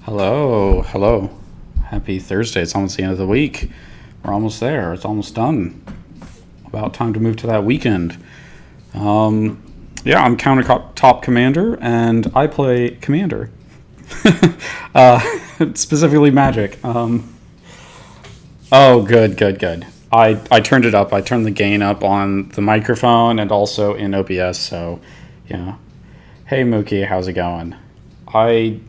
Hello, hello. Happy Thursday. It's almost the end of the week. We're almost there. It's almost done. About time to move to that weekend. Yeah, I'm CounterTop Commander, and I play Commander. Specifically Magic. Oh, good. I turned it up. I turned the gain up on the microphone and also in OBS, so, yeah. Hey, Mookie, how's it going? I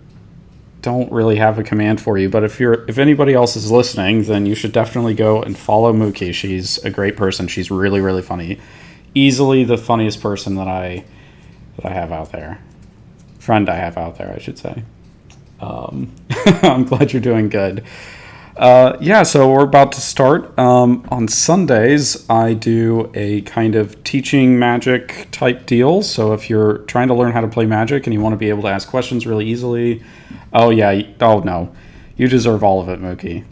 don't really have a command for you, but if anybody else is listening, then you should definitely go and follow Mookie. She's a great person. She's really, really funny. Easily the funniest person that I have out there. Friend I have out there, I should say. I'm glad you're doing good. Yeah, so we're about to start. On Sundays, I do a kind of teaching Magic type deal. So if you're trying to learn how to play Magic and you want to be able to ask questions really easily, oh no, you deserve all of it, Mookie.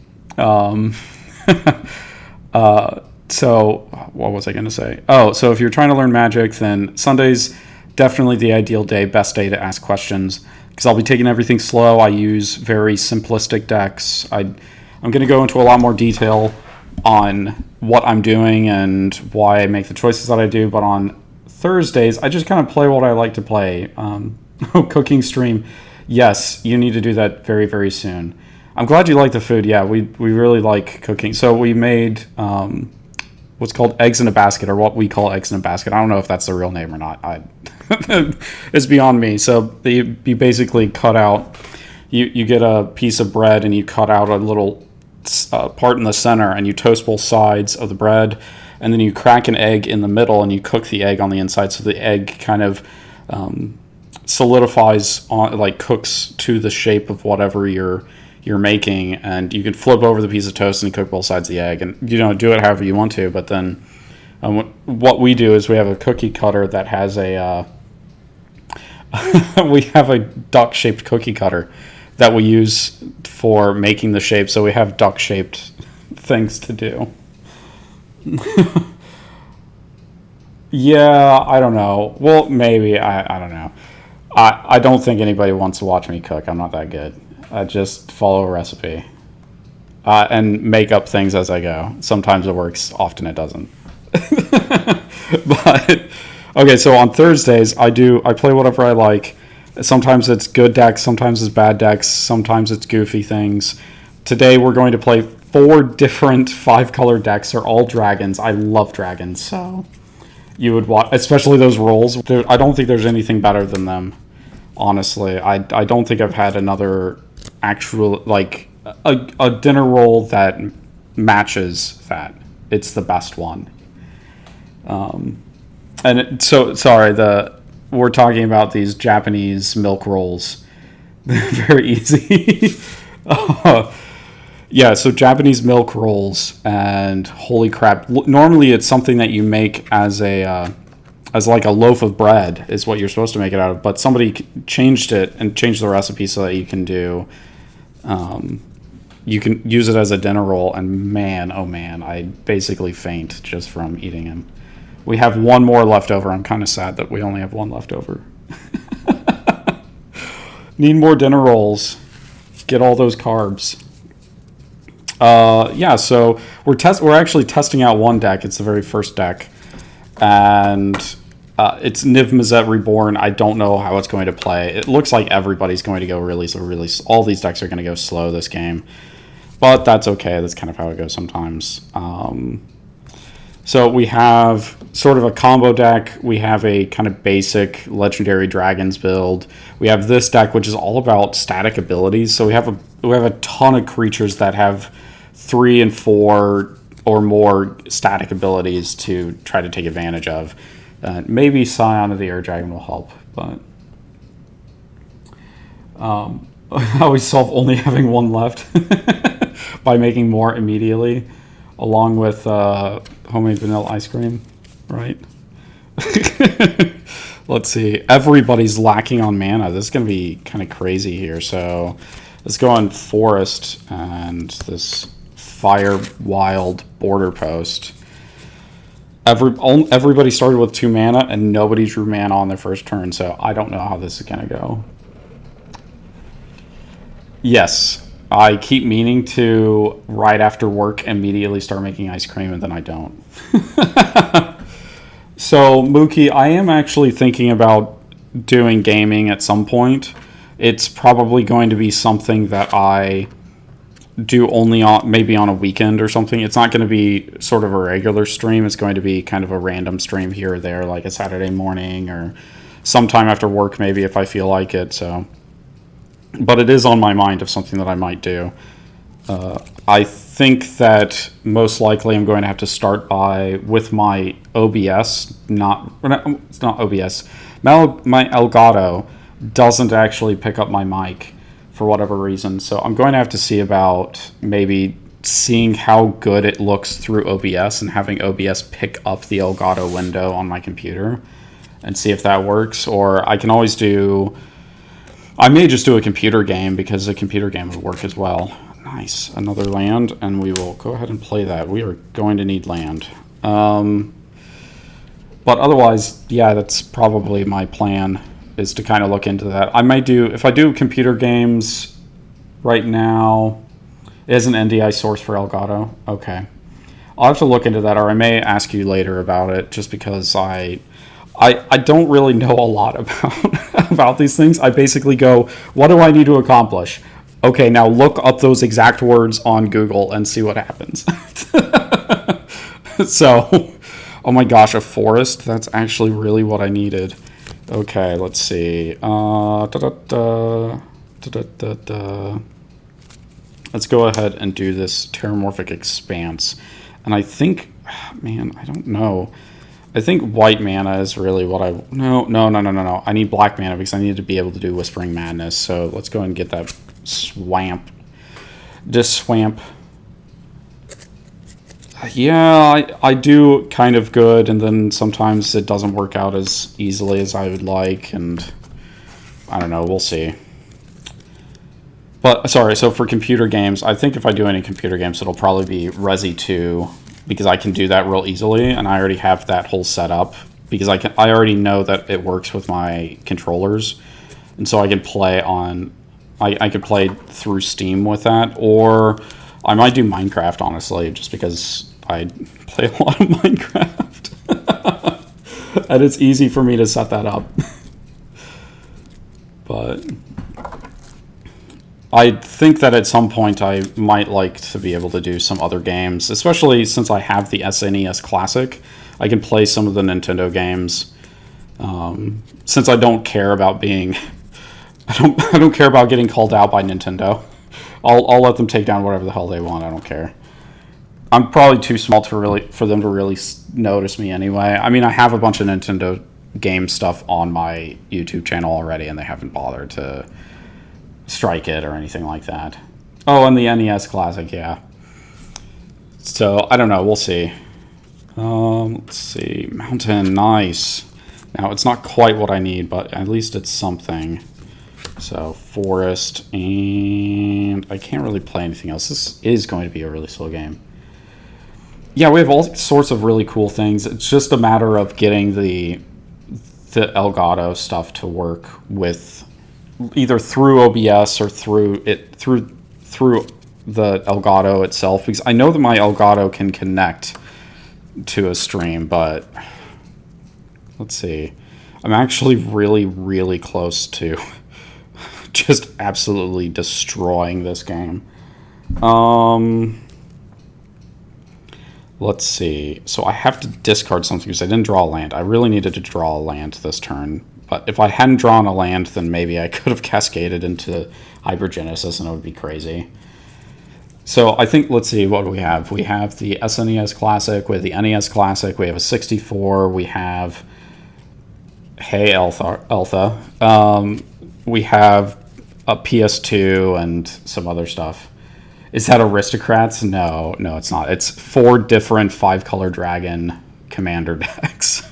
So what was I going to say? Oh, so if you're trying to learn Magic, then Sunday's definitely the ideal day, best day to ask questions, because I'll be taking everything slow. I use very simplistic decks. I'm going to go into a lot more detail on what I'm doing and why I make the choices that I do, but on Thursdays, I just kind of play what I like to play. Cooking stream. Yes, you need to do that very, very soon. I'm glad you like the food. Yeah, we really like cooking. So we made what's called eggs in a basket, or what we call eggs in a basket. I don't know if that's the real name or not. It's beyond me. So you basically cut out, you get a piece of bread and you cut out a little part in the center and you toast both sides of the bread, and then you crack an egg in the middle and you cook the egg on the inside, so the egg kind of solidifies on, like cooks to the shape of whatever you're making, and you can flip over the piece of toast and cook both sides of the egg, and do it however you want to. But then what we do is we have a cookie cutter that has a we have a duck shaped cookie cutter that we use for making the shape, so we have duck shaped things to do. Yeah, I don't know. Well, maybe. I don't know. I don't think anybody wants to watch me cook. I'm not that good. I just follow a recipe and make up things as I go. Sometimes it works. Often it doesn't. But okay, so on Thursdays, I play whatever I like. Sometimes it's good decks, sometimes it's bad decks, sometimes it's goofy things. Today we're going to play 4 different 5-color decks. They're all dragons. I love dragons, so you would watch, especially those rolls. I don't think there's anything better than them, honestly. I don't think I've had another actual, like, a dinner roll that matches that. It's the best one. We're talking about these Japanese milk rolls. Very easy. Yeah, so Japanese milk rolls, and holy crap. Normally it's something that you make as like a loaf of bread is what you're supposed to make it out of, but somebody changed it and changed the recipe so that you can use it as a dinner roll, and man, oh man, I basically faint just from eating them. We have one more left over. I'm kind of sad that we only have one left over. Need more dinner rolls. Get all those carbs. Yeah, so we're actually testing out one deck. It's the very first deck, and it's Niv-Mizzet Reborn. I don't know how it's going to play. It looks like everybody's going to go really. All these decks are going to go slow this game, but that's okay. That's kind of how it goes sometimes. So we have sort of a combo deck. We have a kind of basic Legendary Dragons build. We have this deck, which is all about static abilities. So we have a ton of creatures that have 3 and 4 or more static abilities to try to take advantage of. Maybe Scion of the Air Dragon will help, but I always solve only having one left by making more immediately, along with homemade vanilla ice cream, right? Let's see. Everybody's lacking on mana. This is going to be kind of crazy here. So let's go on Forest and this Fire Wild Border Post. Everybody started with 2 mana, and nobody drew mana on their first turn, so I don't know how this is going to go. Yes, I keep meaning to, right after work, immediately start making ice cream, and then I don't. So, Mookie, I am actually thinking about doing gaming at some point. It's probably going to be something that I do only on maybe on a weekend or something. It's not going to be sort of a regular stream. It's going to be kind of a random stream here or there, like a Saturday morning or sometime after work, maybe if I feel like it. So, but it is on my mind of something that I might do. I think that most likely I'm going to have to start with my OBS. It's not OBS. My Elgato doesn't actually pick up my mic for whatever reason. So I'm going to have to see about maybe seeing how good it looks through OBS and having OBS pick up the Elgato window on my computer and see if that works. Or I may just do a computer game, because a computer game would work as well. Nice, another land, and we will go ahead and play that. We are going to need land. But otherwise, yeah, that's probably my plan, is to kind of look into that. If I do computer games right now, it is an NDI source for Elgato. Okay. I'll have to look into that, or I may ask you later about it, just because I don't really know a lot about these things. I basically go, what do I need to accomplish? Okay, now look up those exact words on Google and see what happens. So, oh my gosh, a forest? That's actually really what I needed. Okay, let's see. Let's go ahead and do this terramorphic expanse. And I think, man, I don't know. I think white mana is really what I... No. I need black mana because I need to be able to do Whispering Madness. So let's go ahead and get that swamp. Yeah, I do kind of good, and then sometimes it doesn't work out as easily as I would like, and I don't know, we'll see. But, sorry, so for computer games, I think if I do any computer games, it'll probably be Resi 2, because I can do that real easily, and I already have that whole setup, because I already know that it works with my controllers, and so I can play on... I could play through Steam with that, or I might do Minecraft, honestly, just because I play a lot of Minecraft. And it's easy for me to set that up. But I think that at some point I might like to be able to do some other games, especially since I have the SNES Classic. I can play some of the Nintendo games. Since I don't care about being... I don't care about getting called out by Nintendo. I'll let them take down whatever the hell they want. I don't care. I'm probably too small for them to really notice me anyway. I mean, I have a bunch of Nintendo game stuff on my YouTube channel already, and they haven't bothered to strike it or anything like that. Oh, and the NES Classic, yeah. So, I don't know. We'll see. Let's see. Mountain, nice. Now, it's not quite what I need, but at least it's something. So, forest, and I can't really play anything else. This is going to be a really slow game. Yeah, we have all sorts of really cool things. It's just a matter of getting the Elgato stuff to work with, either through OBS or through the Elgato itself. Because I know that my Elgato can connect to a stream, but let's see. I'm actually really, really close to... just absolutely destroying this game. Let's see. So I have to discard something because I didn't draw a land. I really needed to draw a land this turn. But if I hadn't drawn a land, then maybe I could have cascaded into Hypergenesis and it would be crazy. So I think, let's see, what do we have? We have the SNES Classic, we have the NES Classic, we have a 64, we have... Hey, Eltha. We have a PS2 and some other stuff. Is that Aristocrats? No, it's not. It's 4 different 5-color dragon commander decks.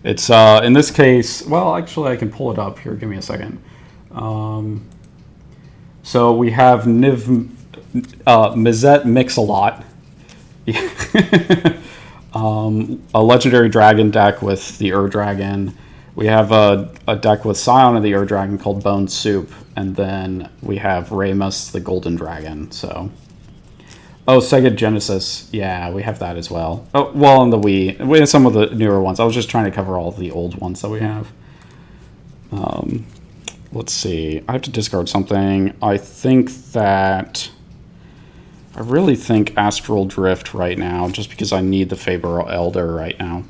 It's, in this case... Well, actually, I can pull it up here. Give me a second. So we have Niv-Mizzet Mix-a-Lot. A legendary dragon deck with the Dragon. We have a deck with Scion of the Ur Dragon called Bone Soup, and then we have Ramos the Golden Dragon. So, oh, Sega Genesis, yeah, we have that as well. Oh, well, on the Wii, we have some of the newer ones. I was just trying to cover all of the old ones that we have. Let's see. I have to discard something. I really think Astral Drift right now, just because I need the Faber Elder right now.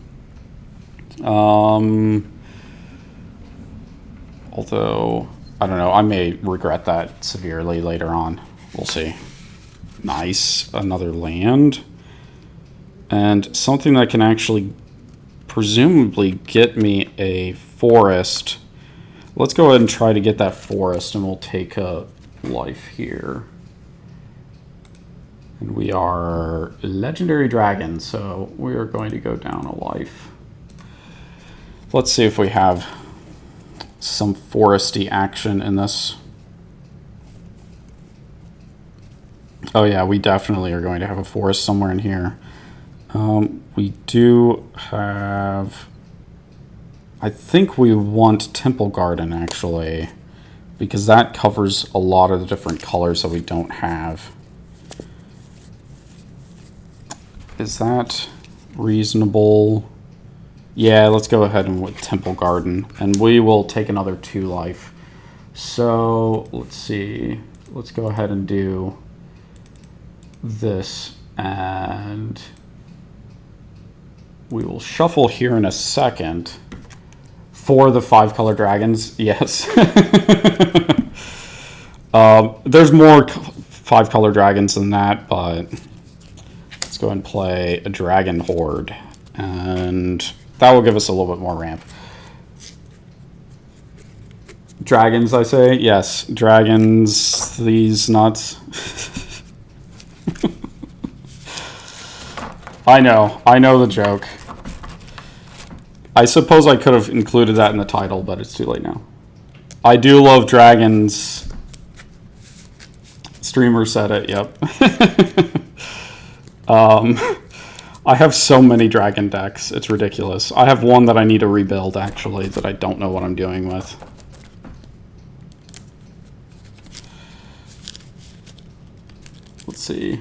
Although, I don't know, I may regret that severely later on. We'll see. Nice. Another land. And something that can actually presumably get me a forest. Let's go ahead and try to get that forest, and we'll take a life here. And we are Legendary Dragon, so we are going to go down a life. Let's see if we have some foresty action in this. Oh yeah, we definitely are going to have a forest somewhere in here. We do have... I think we want Temple Garden, actually, because that covers a lot of the different colors that we don't have. Is that reasonable? Yeah, let's go ahead and with Temple Garden, and we will take another 2 life. So, let's see. Let's go ahead and do this, and we will shuffle here in a second. For the 5-color dragons, yes. There's more 5-color dragons than that, but let's go ahead and play a Dragon Horde, and that will give us a little bit more ramp. Dragons, I say? Yes, dragons, these nuts. I know the joke. I suppose I could have included that in the title, but it's too late now. I do love dragons. Streamer said it, yep. I have so many dragon decks, it's ridiculous. I have one that I need to rebuild, actually, that I don't know what I'm doing with. Let's see.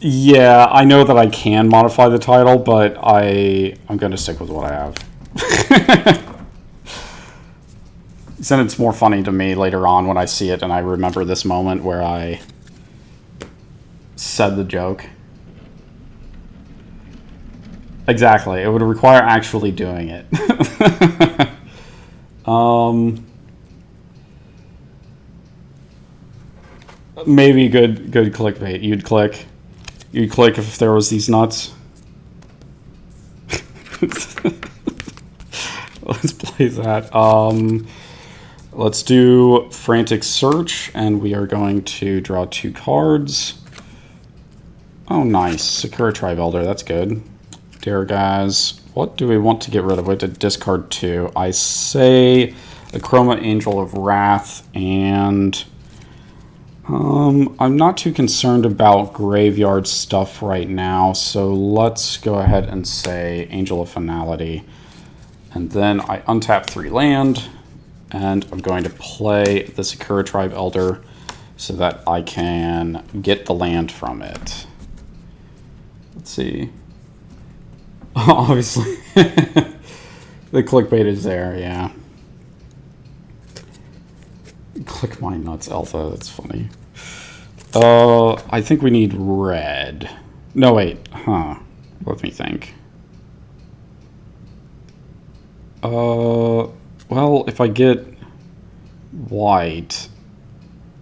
Yeah, I know that I can modify the title, but I'm going to stick with what I have. Then it's more funny to me later on when I see it and I remember this moment where I said the joke. Exactly. It would require actually doing it. Maybe good clickbait. You'd click if there was these nuts. Let's play that. Let's do Frantic Search, and we are going to draw 2 cards. Oh, nice. Sakura Tribe Elder, that's good. Dear guys, what do we want to get rid of? We have to discard 2. I say the Chroma Angel of Wrath, and I'm not too concerned about graveyard stuff right now, so let's go ahead and say Angel of Finality. And then I untap 3 land, and I'm going to play the Sakura Tribe Elder so that I can get the land from it. Let's see. Obviously, the clickbait is there, yeah. Click my nuts, Alpha. That's funny. I think we need red. No, wait. Huh. Let me think. Well, if I get white,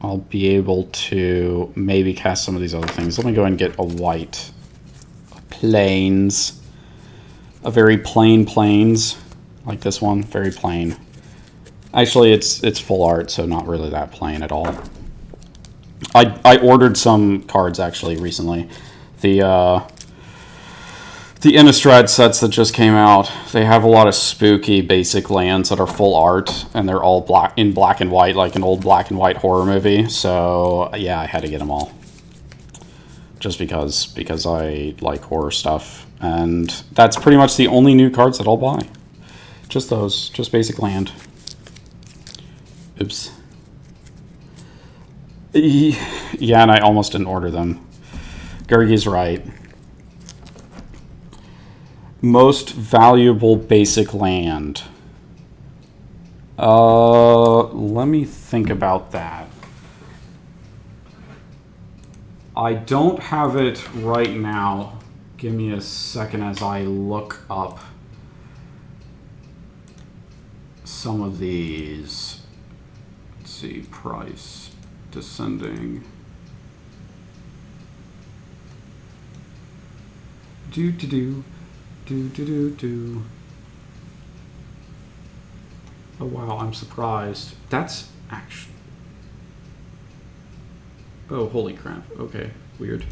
I'll be able to maybe cast some of these other things. Let me go ahead and get a white. Plains. A very plain plains. Like this one. Very plain. Actually, it's full art, so not really that plain at all. I ordered some cards, actually, recently. The Innistrad sets that just came out, they have a lot of spooky basic lands that are full art, and they're all in black and white, like an old black and white horror movie. So, yeah, I had to get them all. Just because I like horror stuff. And that's pretty much the only new cards that I'll buy. Just those. Just basic land. Oops. Yeah, and I almost didn't order them. Gergie's right. Most valuable basic land. Let me think about that. I don't have it right now. Give me a second as I look up some of these. Let's see, price, descending. Do. Oh wow, I'm surprised. That's actually... Oh, holy crap. Okay, weird.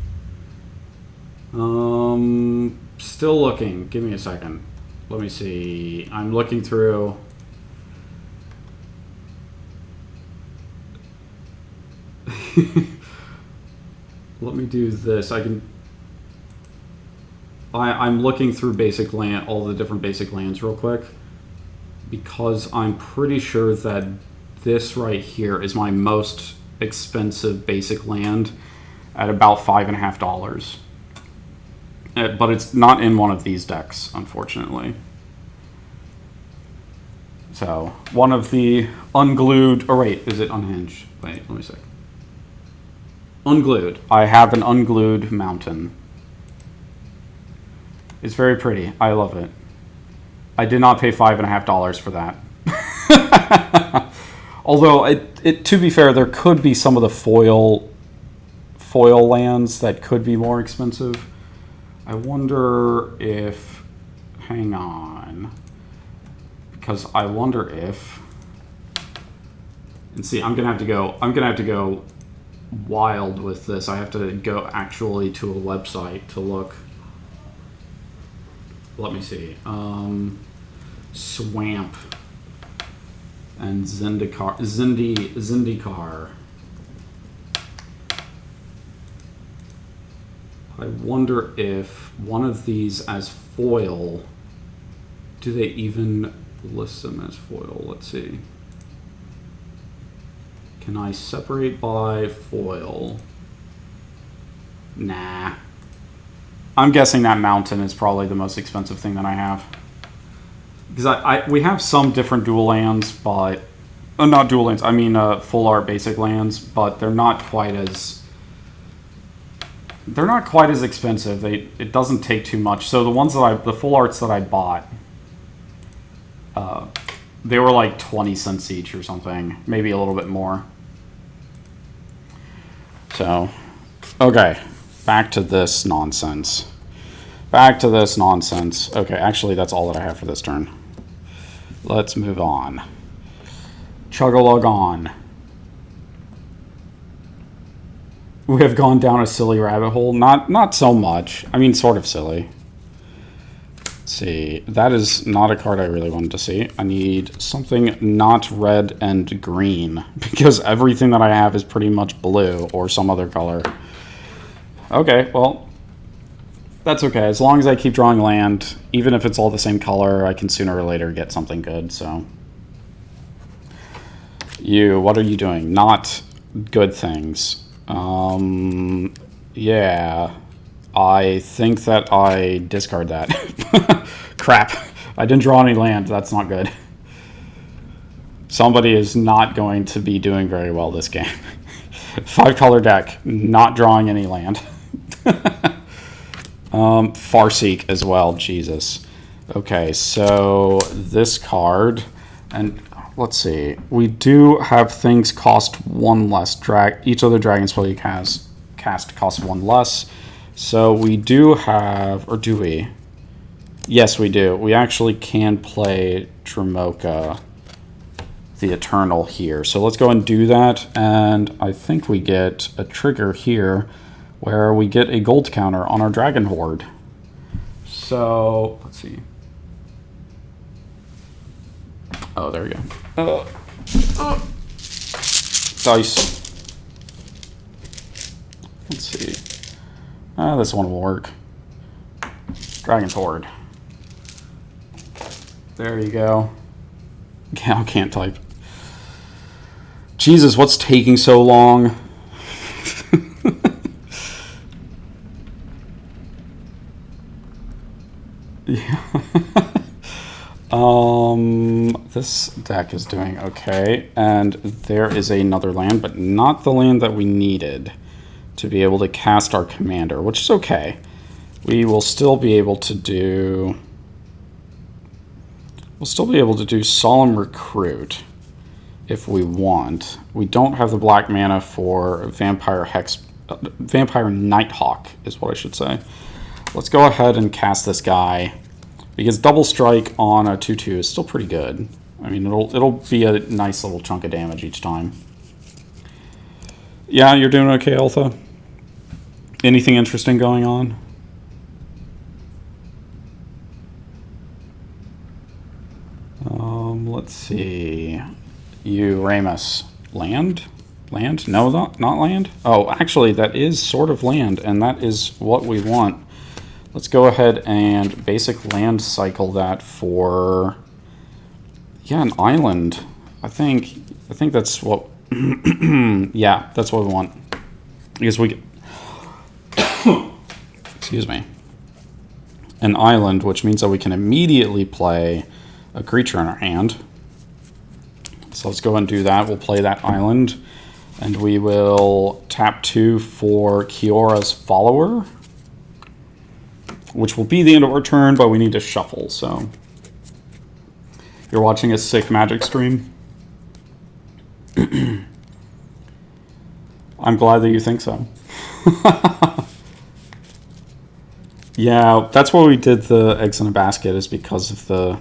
Still looking. Give me a second. Let me see. I'm looking through. Let me do this. I'm looking through basic land, all the different basic lands real quick, because I'm pretty sure that this right here is my most expensive basic land at about $5.50. But it's not in one of these decks, unfortunately. So one of the unglued, or wait, is it unhinged? Wait, let me see. Unglued. I have an unglued mountain. It's very pretty. I love it. I did not pay $5.50 for that. Although, to be fair, there could be some of the foil lands that could be more expensive. I wonder if... Hang on. Because I wonder if... And see, I'm gonna have to go wild with this. I have to go actually to a website to look. Let me see. Swamp and Zendikar. I wonder if one of these as foil, do they even list them as foil? Let's see. Can I separate by foil? Nah. I'm guessing that mountain is probably the most expensive thing that I have. Because we have some different dual lands, but... not dual lands, I mean full art basic lands, but they're not quite as... They're not quite as expensive. It doesn't take too much. So the full arts that I bought, they were like 20 cents each or something. Maybe a little bit more. So, okay. Back to this nonsense. Okay, actually, that's all that I have for this turn. Let's move on. Chug-a-lug on. We have gone down a silly rabbit hole. Not so much. I mean, sort of silly. Let's see. That is not a card I really wanted to see. I need something not red and green, because everything that I have is pretty much blue or some other color. Okay, well, that's okay. As long as I keep drawing land, even if it's all the same color, I can sooner or later get something good, so. What are you doing? Not good things. Yeah. I think that I discard that. Crap. I didn't draw any land. That's not good. Somebody is not going to be doing very well this game. 5-color deck. Not drawing any land. Farseek as well. Jesus. Okay, so this card, and let's see. We do have things cost 1 less. Each other dragon spell you cast costs 1 less. So we do have, or do we? Yes, we do. We actually can play Dromoka, the Eternal, here. So let's go and do that. And I think we get a trigger here where we get a gold counter on our Dragon Horde. So let's see. Oh, there we go. Dice. Let's see. This one will work. Dragon's Horde. There you go. Cal can't type. Jesus, what's taking so long? Yeah. This deck is doing okay, and there is another land, but not the land that we needed to be able to cast our commander, which is okay. We will still be able to do... We'll still be able to do Solemn Recruit if we want. We don't have the black mana for Vampire Nighthawk is what I should say. Let's go ahead and cast this guy, because double strike on a 2/2 is still pretty good. I mean, it'll be a nice little chunk of damage each time. Yeah, you're doing okay, Alpha? Anything interesting going on? Let's see. You, Ramos. Land? Land? No, not land? Oh, actually, that is sort of land, and that is what we want. Let's go ahead and basic land cycle that for... Yeah, an island. I think that's what... yeah, that's what we want. Because we... Excuse me. An island, which means that we can immediately play a creature in our hand. So let's go ahead and do that. We'll play that island, and we will tap 2 for Kiora's Follower, which will be the end of our turn, but we need to shuffle, so... You're watching a sick Magic stream? I'm glad that you think so. Yeah, that's why we did the eggs in a basket, is because of the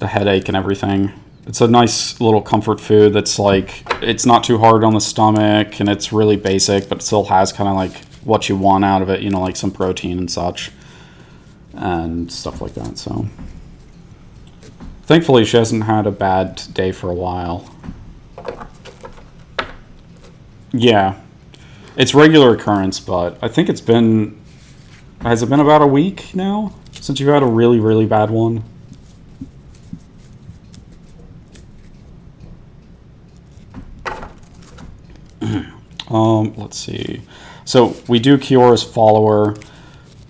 headache and everything. It's a nice little comfort food that's like, it's not too hard on the stomach, and it's really basic, but still has kind of like what you want out of it, you know, like some protein and such, and stuff like that, so. Thankfully, she hasn't had a bad day for a while. Yeah. It's regular occurrence, but I think it's been... Has it been about a week now since you had a really, really bad one? Let's see. So we do Kiora's Follower.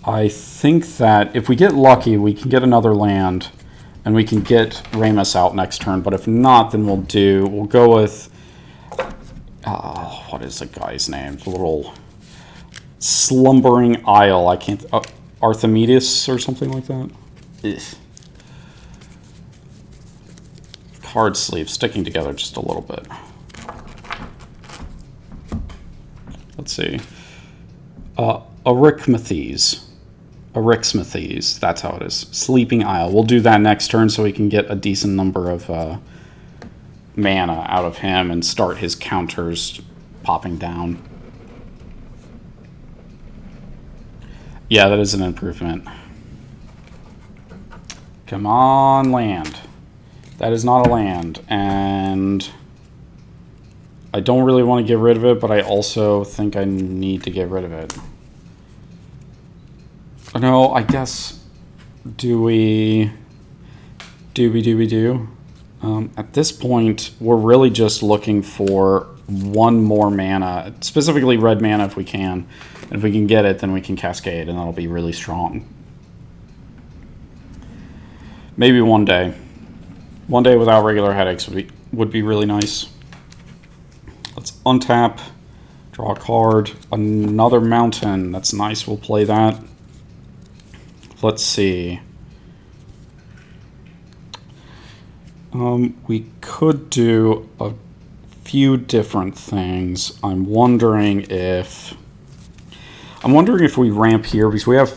I think that if we get lucky, we can get another land, and we can get Ramos out next turn. But if not, then we'll go with... what is the guy's name? The little Slumbering Isle. I can't... Archimedes or something like that? Ugh. Card sleeve sticking together just a little bit. Let's see. Arachmathes. Arachmathes. That's how it is. Sleeping Isle. We'll do that next turn so we can get a decent number of mana out of him and start his counters popping down. Yeah, that is an improvement. Come on, land. That is not a land, and I don't really want to get rid of it, but I also think I need to get rid of it. No, I guess, do we? At this point, we're really just looking for one more mana, specifically red mana if we can. And if we can get it, then we can cascade, and that'll be really strong. Maybe one day. One day without regular headaches would be really nice. Let's untap, draw a card, another mountain. That's nice, we'll play that. Let's see. We could do a few different things. I'm wondering if we ramp here, because we have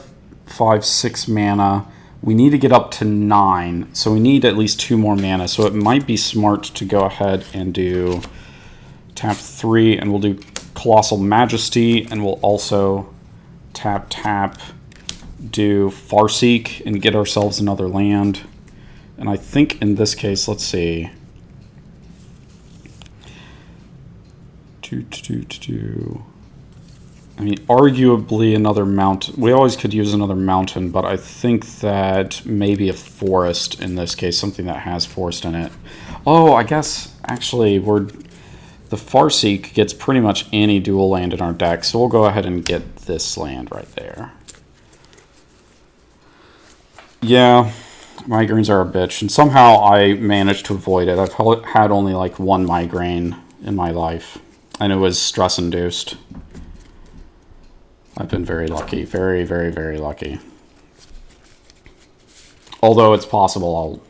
5-6 mana. We need to get up to 9, so we need at least 2 more mana. So it might be smart to go ahead and do tap 3, and we'll do Colossal Majesty, and we'll also tap, do Farseek, and get ourselves another land. And I think in this case, let's see. I mean, arguably another mountain. We always could use another mountain, but I think that maybe a forest in this case, something that has forest in it. Oh, I guess actually the Farseek gets pretty much any dual land in our deck, so we'll go ahead and get this land right there. Yeah, migraines are a bitch, and somehow I managed to avoid it. I've had only like one migraine in my life, and it was stress-induced. I've been very lucky. Very, very, very lucky. Although it's possible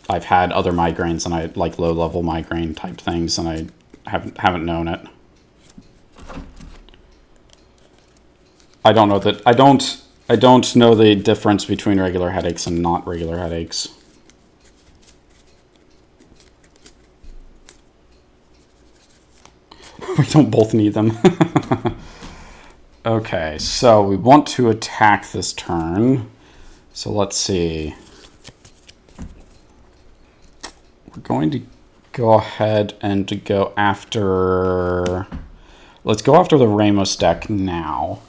I've had other migraines and I like low-level migraine type things and I haven't known it. I don't know that I don't know the difference between regular headaches and not regular headaches. We don't both need them. Okay, so we want to attack this turn. So let's see. We're going to go ahead and to go after... Let's go after the Ramos deck now.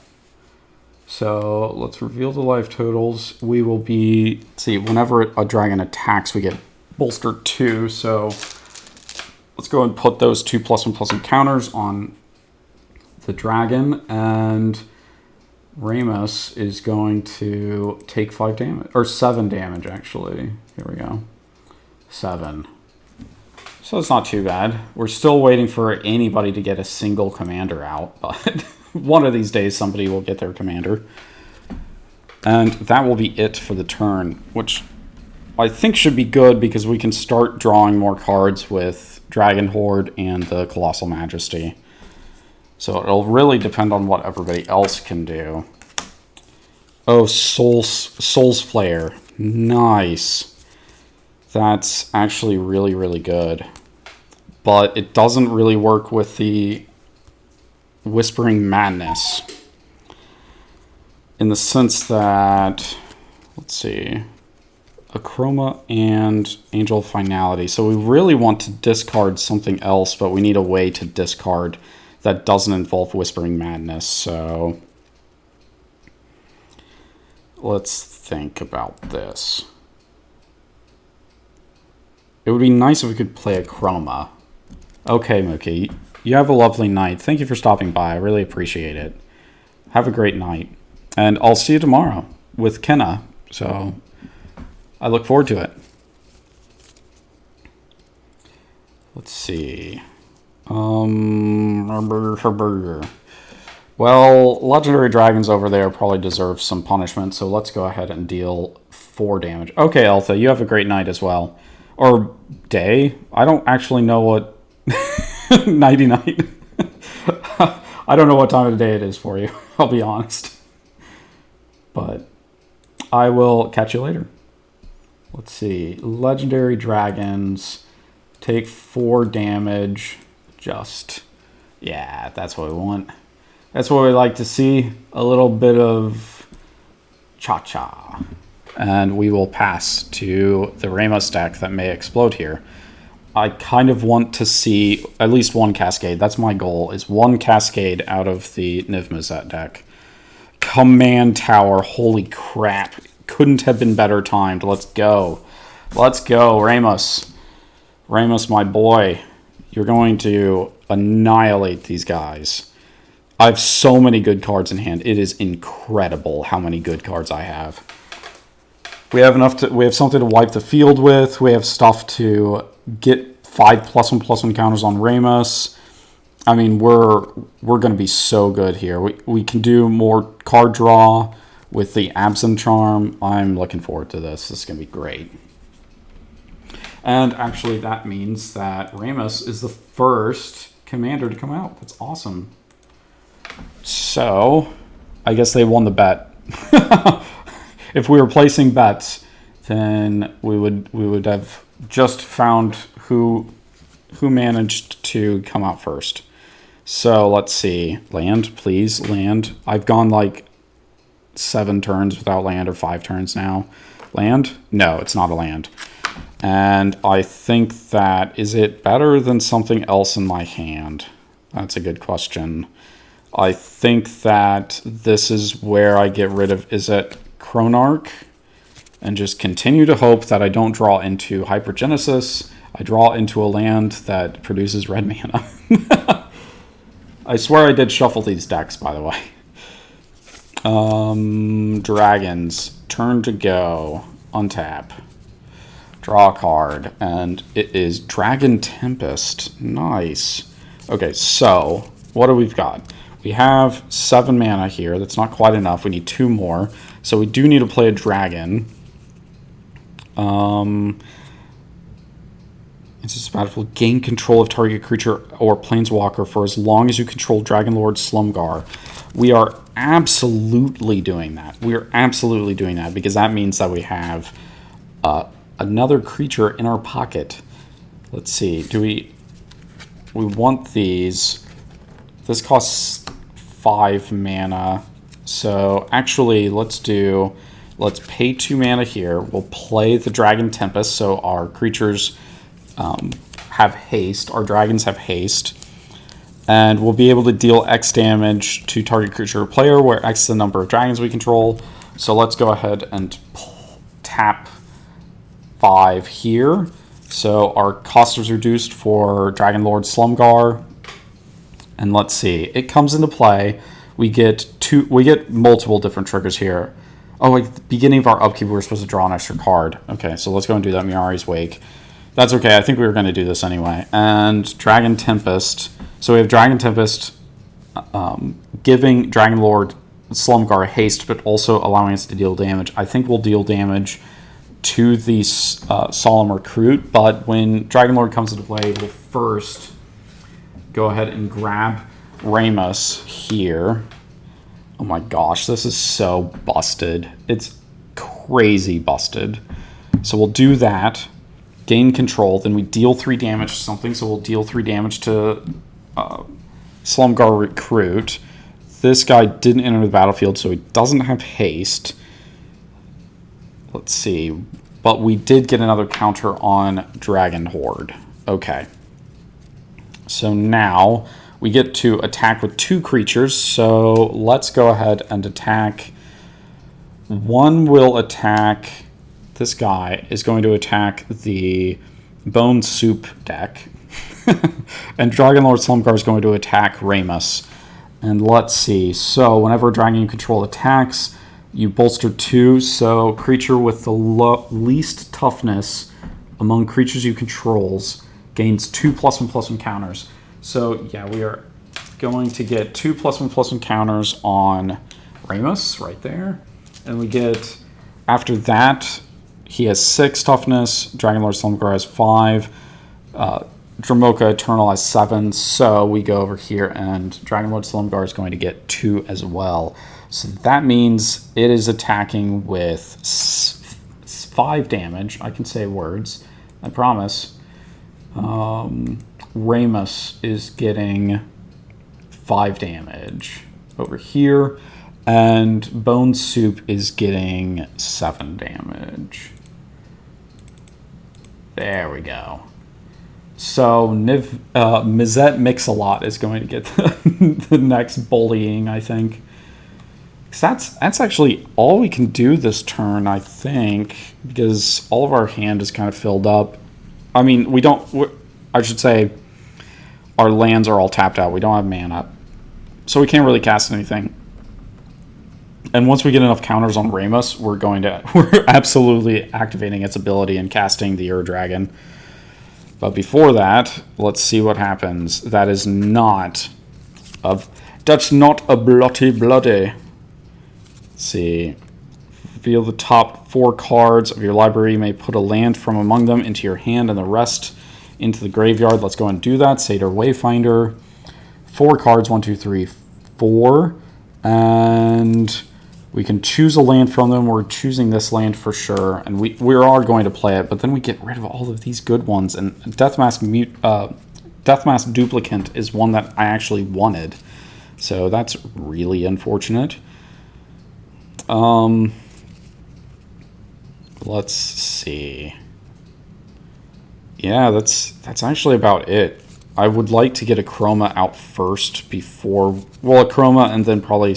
So let's reveal the life totals. We will be... See, whenever a dragon attacks, we get bolstered 2. So let's go and put those 2+1/+1 counters on the dragon, and Ramos is going to take 5 damage, or 7 damage actually. Here we go. 7. So it's not too bad. We're still waiting for anybody to get a single commander out, but one of these days somebody will get their commander. And that will be it for the turn, which I think should be good because we can start drawing more cards with Dragon Horde and the Colossal Majesty. So it'll really depend on what everybody else can do. Oh, Soul's Flare. Nice. That's actually really, really good. But it doesn't really work with the Whispering Madness. In the sense that, let's see, Acroma and Angel of Finality. So we really want to discard something else, but we need a way to discard that doesn't involve Whispering Madness, so let's think about this. It would be nice if we could play a Chroma. Okay, Mookie, you have a lovely night. Thank you for stopping by. I really appreciate it. Have a great night. And I'll see you tomorrow with Kenna, so I look forward to it. Let's see. Well, Legendary Dragons over there probably deserve some punishment, so let's go ahead and deal 4 damage. Okay, Alpha, you have a great night as well. Or day? I don't actually know what... Nighty-night. I don't know what time of the day it is for you, I'll be honest. But I will catch you later. Let's see. Legendary Dragons take 4 damage. Just, yeah, that's what we want. That's what we like to see. A little bit of cha-cha. And we will pass to the Ramos deck that may explode here. I kind of want to see at least one Cascade. That's my goal, is one Cascade out of the Niv-Mizzet deck. Command Tower, holy crap. Couldn't have been better timed. Let's go. Let's go, Ramos. Ramos, my boy. You're going to annihilate these guys. I have so many good cards in hand. It is incredible how many good cards I have. We have enough to. We have something to wipe the field with. We have stuff to get 5+1/+1 counters on Ramos. I mean, we're going to be so good here. We can do more card draw with the Absent Charm. I'm looking forward to this. This is going to be great. And actually, that means that Ramos is the first commander to come out. That's awesome. So, I guess they won the bet. If we were placing bets, then we would have just found who managed to come out first. So let's see. Land, please, land. I've gone like 7 turns without land, or 5 turns now. Land? No, it's not a land. And I think that, is it better than something else in my hand? That's a good question. I think that this is where I get rid of, is it Chronarch? And just continue to hope that I don't draw into Hypergenesis. I draw into a land that produces red mana. I swear I did shuffle these decks, by the way. Dragons. Turn to go. Untap. Draw a card. And it is Dragon Tempest. Nice. Okay, so what do we've got? We have 7 mana here. That's not quite enough. We need 2 more. So we do need to play a dragon. It's just battlefield. Gain control of target creature or planeswalker for as long as you control Dragonlord Slumgar. We are absolutely doing that. We are absolutely doing that because that means that we have another creature in our pocket. Let's see. Do we want these? This costs 5 mana. So actually, let's pay 2 mana here. We'll play the Dragon Tempest, so our creatures have haste. Our dragons have haste. And we'll be able to deal X damage to target creature or player, where X is the number of dragons we control. So let's go ahead and tap 5 here. So our cost is reduced for Dragonlord Slumgar. And let's see. It comes into play. We get multiple different triggers here. Oh, at the beginning of our upkeep, we were supposed to draw an extra card. Okay, so let's go and do that. Miari's Wake. That's okay. I think we were going to do this anyway. And Dragon Tempest. So we have Dragon Tempest giving Dragonlord Slumgar haste, but also allowing us to deal damage. I think we'll deal damage to the Solemn Recruit, but when Dragonlord comes into play, we'll first go ahead and grab Ramos here. Oh my gosh, this is so busted. It's crazy busted. So we'll do that. Gain control. Then we deal 3 damage to something. So we'll deal 3 damage to Slumgar Recruit. This guy didn't enter the battlefield, so he doesn't have haste. Let's see. But we did get another counter on Dragon Horde. Okay. So now we get to attack with 2 creatures. So let's go ahead and attack. One will attack. This guy is going to attack the Bone Soup deck. And Dragonlord Slumgar is going to attack Ramos. And let's see. So whenever a dragon you control attacks, you bolster 2. So creature with the least toughness among creatures you controls gains 2 +1/+1 counters. So yeah, we are going to get 2 +1/+1 counters on Ramos right there. And we get, after that, he has 6 toughness. Dragonlord Slumgar has 5. Dramoka Eternal has 7. So we go over here, and Dragonlord Slumgar is going to get 2 as well. So that means it is attacking with 5 damage. I can say words, I promise. Ramos is getting 5 damage over here. And Bone Soup is getting 7 damage. There we go. So Niv-Mizzet Mix-a-Lot is going to get the next bullying, I think. That's actually all we can do this turn, I think, because all of our hand is kind of filled up. I mean, I should say our lands are all tapped out. We don't have mana. So we can't really cast anything. And once we get enough counters on Ramos, we're absolutely activating its ability and casting the Ur-Dragon. But before that, let's see what happens. That's not a bloody. Let's see. Reveal the top 4 cards of your library. You may put a land from among them into your hand and the rest into the graveyard. Let's go and do that. Satyr Wayfinder. 4 cards. 1, 2, 3, 4. And we can choose a land from them. We're choosing this land for sure. And we are going to play it. But then we get rid of all of these good ones. And Deathmask Duplicant is one that I actually wanted. So that's really unfortunate. Let's see. Yeah, that's actually about it. I would like to get a Chroma out first before, well, a Chroma and then probably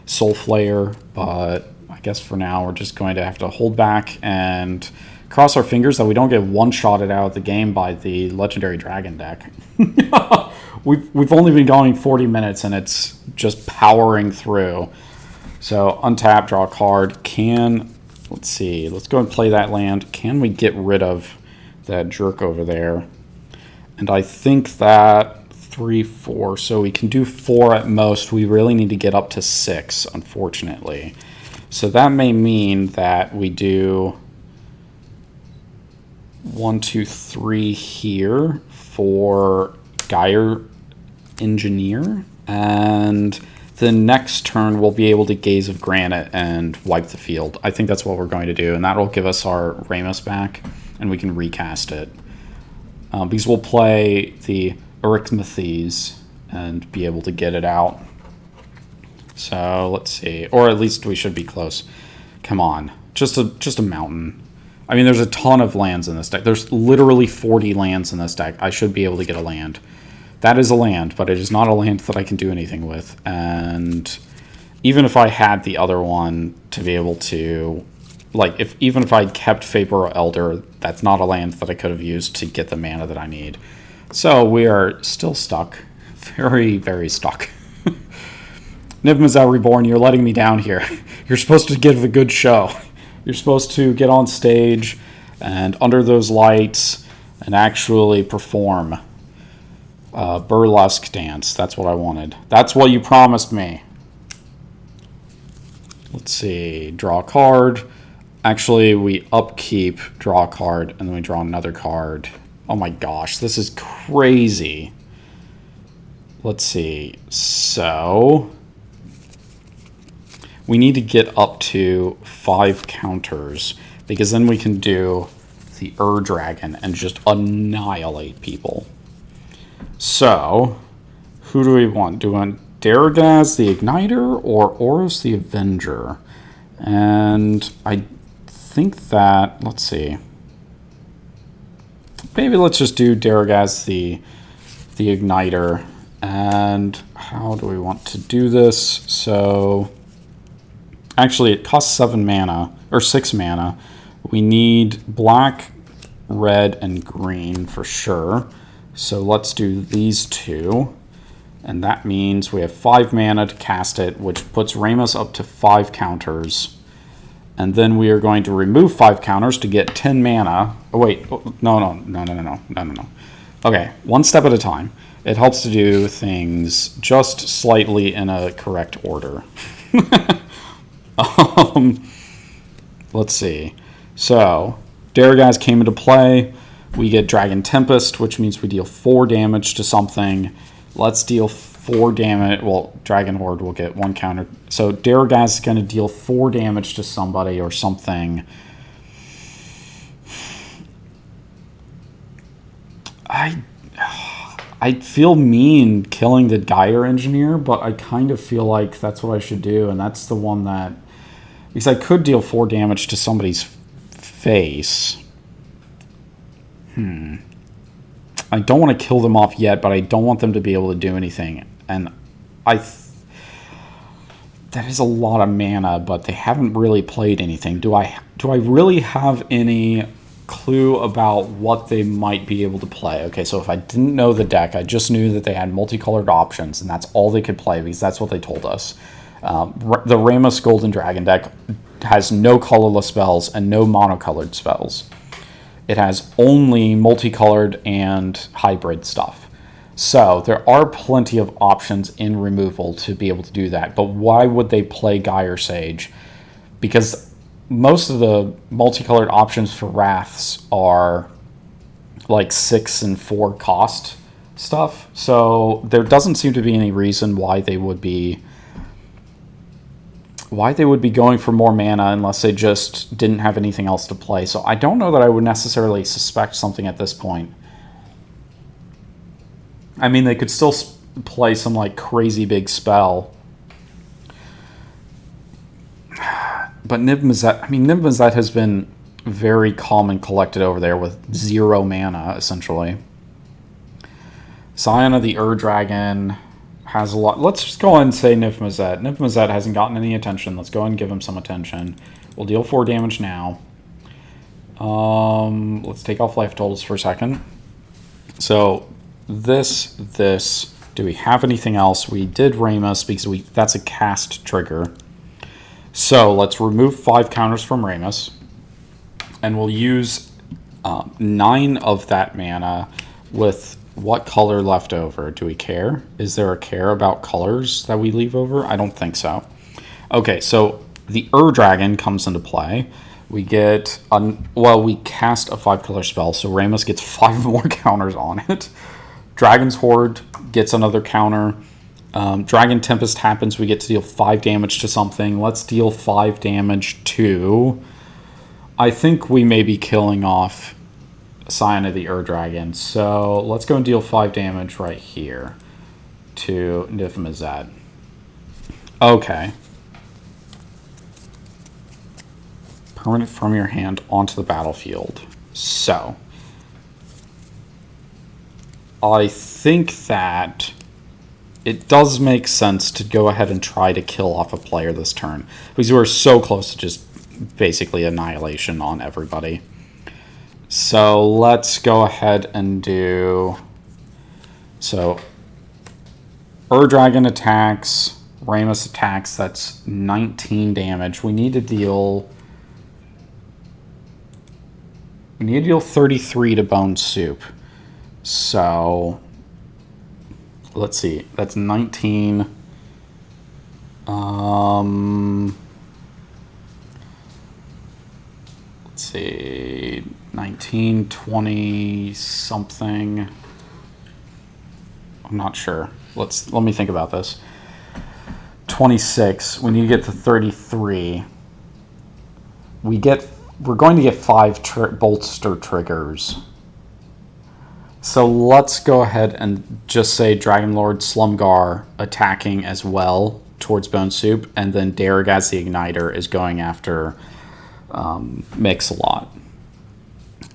Soul Flare, but I guess for now we're just going to have to hold back and cross our fingers that we don't get one-shotted out of the game by the Legendary Dragon deck. We've only been going 40 minutes and it's just powering through. So untap, draw a card. Let's see, let's go and play that land. Can we get rid of that jerk over there? And I think that 3, 4, so we can do 4 at most. We really need to get up to 6, unfortunately. So that may mean that we do 1, 2, 3 here for Gyre Engineer, and the next turn we'll be able to Gaze of Granite and wipe the field. I think that's what we're going to do, and that will give us our Ramos back, and we can recast it. Because we'll play the Arithmethes and be able to get it out. So let's see, or at least we should be close. Come on, just a mountain. I mean, there's a ton of lands in this deck. There's literally 40 lands in this deck. I should be able to get a land. That is a land, but it is not a land that I can do anything with. And even if I had the other one to be able to, like, even if I kept Faber Elder, that's not a land that I could have used to get the mana that I need. So we are still stuck. Very, very stuck. Niv-Mizzet Reborn, you're letting me down here. You're supposed to give a good show. You're supposed to get on stage and under those lights and actually perform. Burlesque dance. That's what I wanted. That's what you promised me. Let's see. Draw a card. Actually, we upkeep, draw a card, and then we draw another card. Oh my gosh, this is crazy. Let's see. So we need to get up to 5 counters, because then we can do the Dragon and just annihilate people. So, who do we want? Do we want Daragaz the Igniter or Oros the Avenger? And I think that, let's see. Maybe let's just do Daragaz the Igniter. And how do we want to do this? So, actually it costs 7 mana, or 6 mana. We need black, red, and green for sure. So let's do these 2. And that means we have 5 mana to cast it, which puts Ramos up to 5 counters. And then we are going to remove 5 counters to get 10 mana. Oh, wait. No. Okay, one step at a time. It helps to do things just slightly in a correct order. Let's see. So, Daragaz came into play. We get Dragon Tempest, which means we deal 4 damage to something. Let's deal 4 damage. Well, Dragon Horde will get 1 counter. So Daragaz is going to deal 4 damage to somebody or something. I feel mean killing the Gyre Engineer, but I kind of feel like that's what I should do, and that's the one that... Because I could deal 4 damage to somebody's face. I don't want to kill them off yet, but I don't want them to be able to do anything. And that is a lot of mana, but they haven't really played anything. Do I really have any clue about what they might be able to play? Okay, so if I didn't know the deck, I just knew that they had multicolored options, and that's all they could play because that's what they told us. The Ramos Golden Dragon deck has no colorless spells and no monocolored spells. It has only multicolored and hybrid stuff. So there are plenty of options in removal to be able to do that. But why would they play Gyre Sage? Because most of the multicolored options for Wraths are like 6 and 4 cost stuff. So there doesn't seem to be any reason why they would be going for more mana unless they just didn't have anything else to play. So I don't know that I would necessarily suspect something at this point. I mean, they could still play some like crazy big spell. But Niv-Mizzet has been very calm and collected over there with 0 mana, essentially. Scion of the Dragon has a lot. Let's just go ahead and say Niv-Mizzet. Niv-Mizzet hasn't gotten any attention. Let's go ahead and give him some attention. We'll deal 4 damage now. Let's take off life totals for a second. So this. Do we have anything else? We did Ramos because that's a cast trigger. So let's remove 5 counters from Ramos. And we'll use 9 of that mana with what color left over? Do we care? Is there a care about colors that we leave over? I don't think so. Okay, so the Dragon comes into play. We get, we cast a 5-color spell, so Ramos gets 5 more counters on it. Dragon's Horde gets another counter. Dragon Tempest happens, we get to deal 5 damage to something. Let's deal 5 damage to... I think we may be killing off Scion of the Dragon. So let's go and deal 5 damage right here to Niv-Mizzet. Okay. Permanent from your hand onto the battlefield. So I think that it does make sense to go ahead and try to kill off a player this turn, because we're so close to just basically annihilation on everybody. So let's go ahead and do... So Dragon attacks, Ramos attacks, that's 19 damage. We need to deal 33 to Bone Soup. So let's see, that's 19. Let's see, 19, 20 something. I'm not sure. Let me think about this. 26. We need to get to 33. We're going to get 5 bolster triggers. So let's go ahead and just say Dragon Lord Slumgar attacking as well towards Bone Soup, and then Daragaz the Igniter is going after Mix-a-Lot.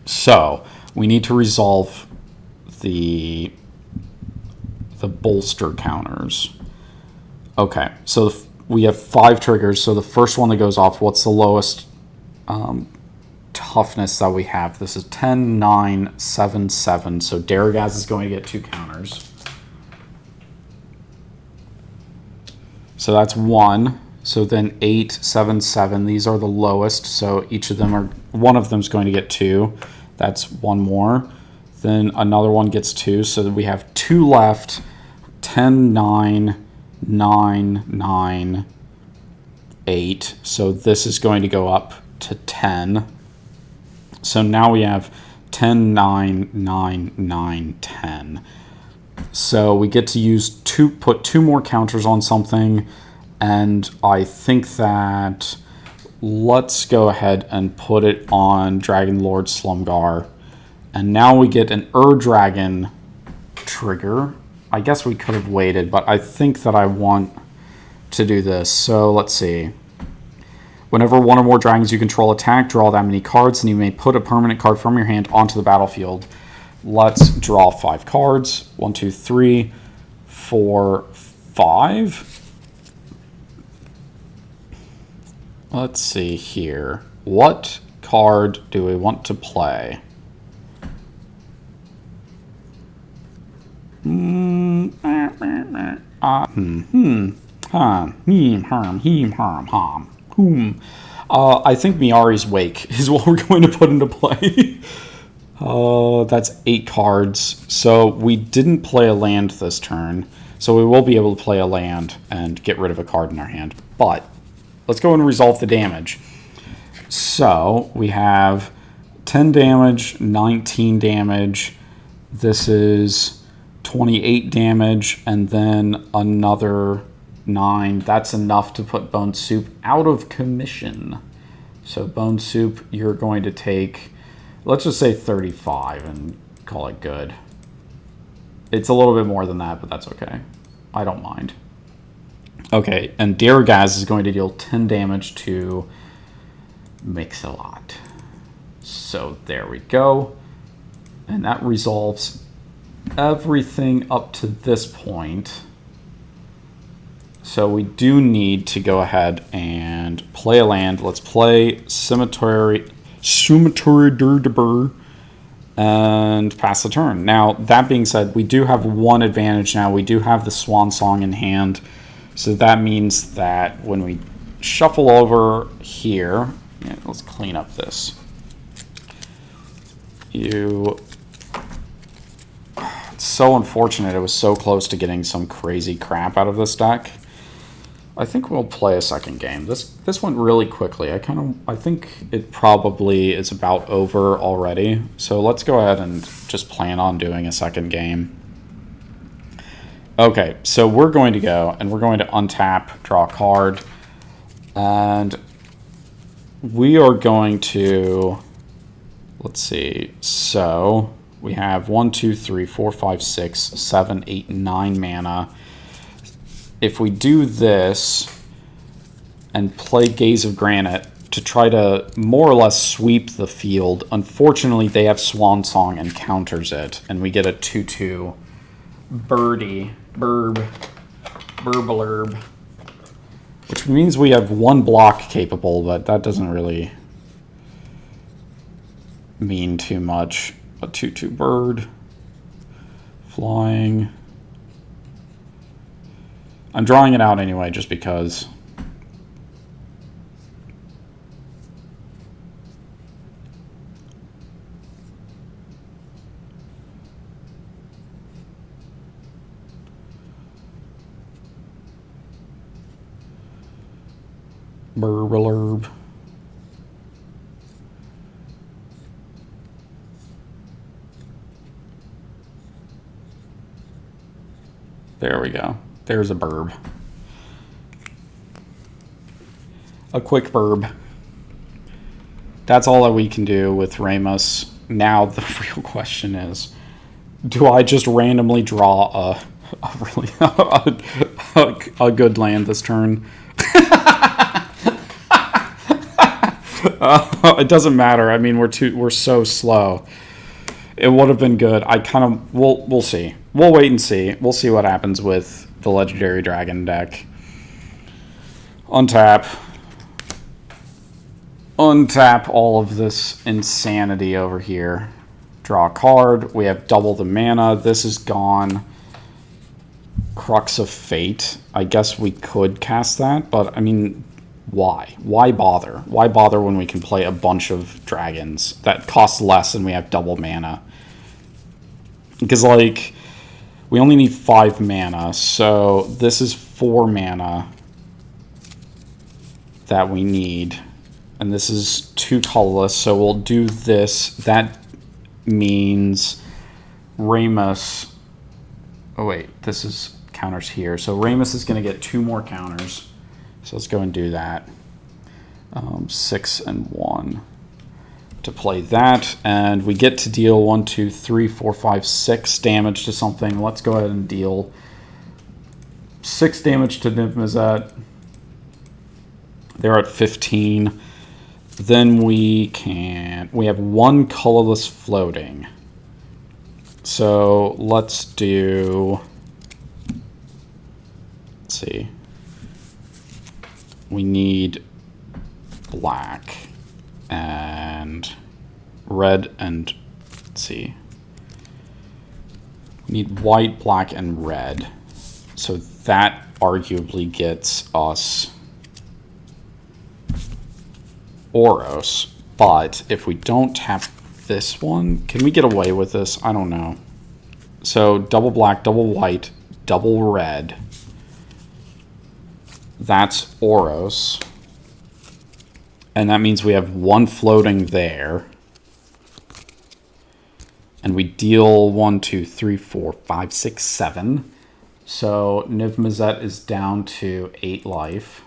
So we need to resolve the bolster counters. Okay, so we have 5 triggers. So the first one that goes off, what's the lowest toughness that we have? This is 10, 9, 7, 7. So Daragaz is going to get 2 counters. So that's 1. So then 8, 7, 7. These are the lowest. So each of them one of them is going to get 2. That's 1 more. Then another one gets 2. So we have 2 left. 10, 9, 9, 9, 8. So this is going to go up to 10. So now we have 10, 9, 9, 9, 10. So we get to put 2 more counters on something, and I think that let's go ahead and put it on Dragon Lord Slumgar. And now we get an Dragon trigger. I guess we could have waited, but I think that I want to do this. So let's see. Whenever one or more dragons you control attack, draw that many cards, and you may put a permanent card from your hand onto the battlefield. Let's draw 5 cards. 1, 2, 3, 4, 5. Let's see here. What card do we want to play? I think Miari's Wake is what we're going to put into play. That's 8 cards. So we didn't play a land this turn. So we will be able to play a land and get rid of a card in our hand. But let's go and resolve the damage. So we have 10 damage, 19 damage. This is 28 damage, and then another 9. That's enough to put Bone Soup out of commission. So Bone Soup, you're going to take, let's just say 35 and call it good. It's a little bit more than that, but that's okay. I don't mind. Okay, and Daragaz is going to deal 10 damage to Mix-a-Lot. So there we go. And that resolves everything up to this point. So we do need to go ahead and play a land. Let's play Cemetery and pass the turn. Now, that being said, we do have one advantage now. We do have the Swan Song in hand. So that means that when we shuffle over here, yeah, let's clean up this. It's so unfortunate. It was so close to getting some crazy crap out of this deck. I think we'll play a second game. This went really quickly. I think it probably is about over already. So let's go ahead and just plan on doing a second game. Okay, so we're going to go and we're going to untap, draw a card, and we are going to, let's see. So we have 1, 2, 3, 4, 5, 6, 7, 8, 9 mana. If we do this and play Gaze of Granite to try to more or less sweep the field, unfortunately they have Swan Song and counters it, and we get a 2/2 burblurb, which means we have one block capable, but that doesn't really mean too much. A 2/2 bird, flying. I'm drawing it out anyway, just because. Burblurb. There we go. There's a burb. A quick burb. That's all that we can do with Ramos. Now the real question is, do I just randomly draw a good land this turn? It doesn't matter. I mean, we're so slow. It would have been good. We'll see. We'll wait and see. We'll see what happens with the Legendary Dragon deck. Untap all of this insanity over here. Draw a card. We have double the mana. This is gone. Crux of Fate. I guess we could cast that, but I mean, why? Why bother? Why bother when we can play a bunch of dragons that cost less and we have double mana? Because, like, we only need 5 mana, so this is 4 mana that we need. And this is 2 colorless, so we'll do this. That means Ramos... Oh, wait, this is counters here. So Ramos is going to get 2 more counters. So let's go and do that. 6 and 1 to play that. And we get to deal 1, 2, 3, 4, 5, 6 damage to something. Let's go ahead and deal 6 damage to Niv-Mizzet. They're at 15. Then we have 1 colorless floating. So let's do, let's see. We need black and red and, let's see. We need white, black, and red. So that arguably gets us Oros. But if we don't tap this one, can we get away with this? I don't know. So double black, double white, double red. That's Oros. And that means we have 1 floating there. And we deal 1, 2, 3, 4, 5, 6, 7. So Niv-Mizzet is down to 8 life.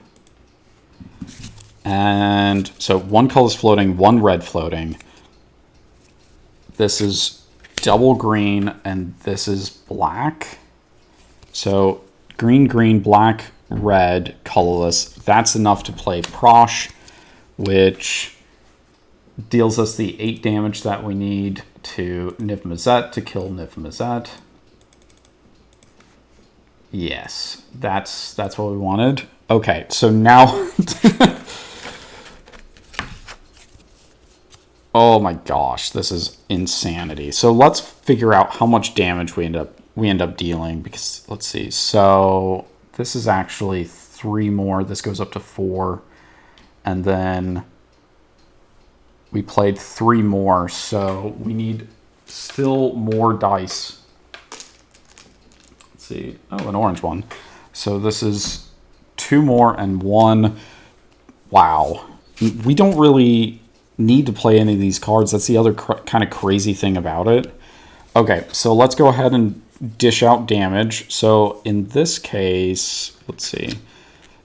And so 1 color's floating, 1 red floating. This is double green, and this is black. So green, green, black, red, colorless. That's enough to play Prosh, which deals us the 8 damage that we need to Niv-Mizzet to kill Niv-Mizzet. Yes, that's what we wanted. Okay, so now... Oh my gosh, this is insanity. So let's figure out how much damage we end up dealing, because let's see. So this is actually 3 more. This goes up to 4. And then we played 3 more, so we need still more dice. Let's see. Oh, an orange one. So this is 2 more and 1. Wow. We don't really need to play any of these cards. That's the other kind of crazy thing about it. Okay, so let's go ahead and dish out damage. So in this case, let's see.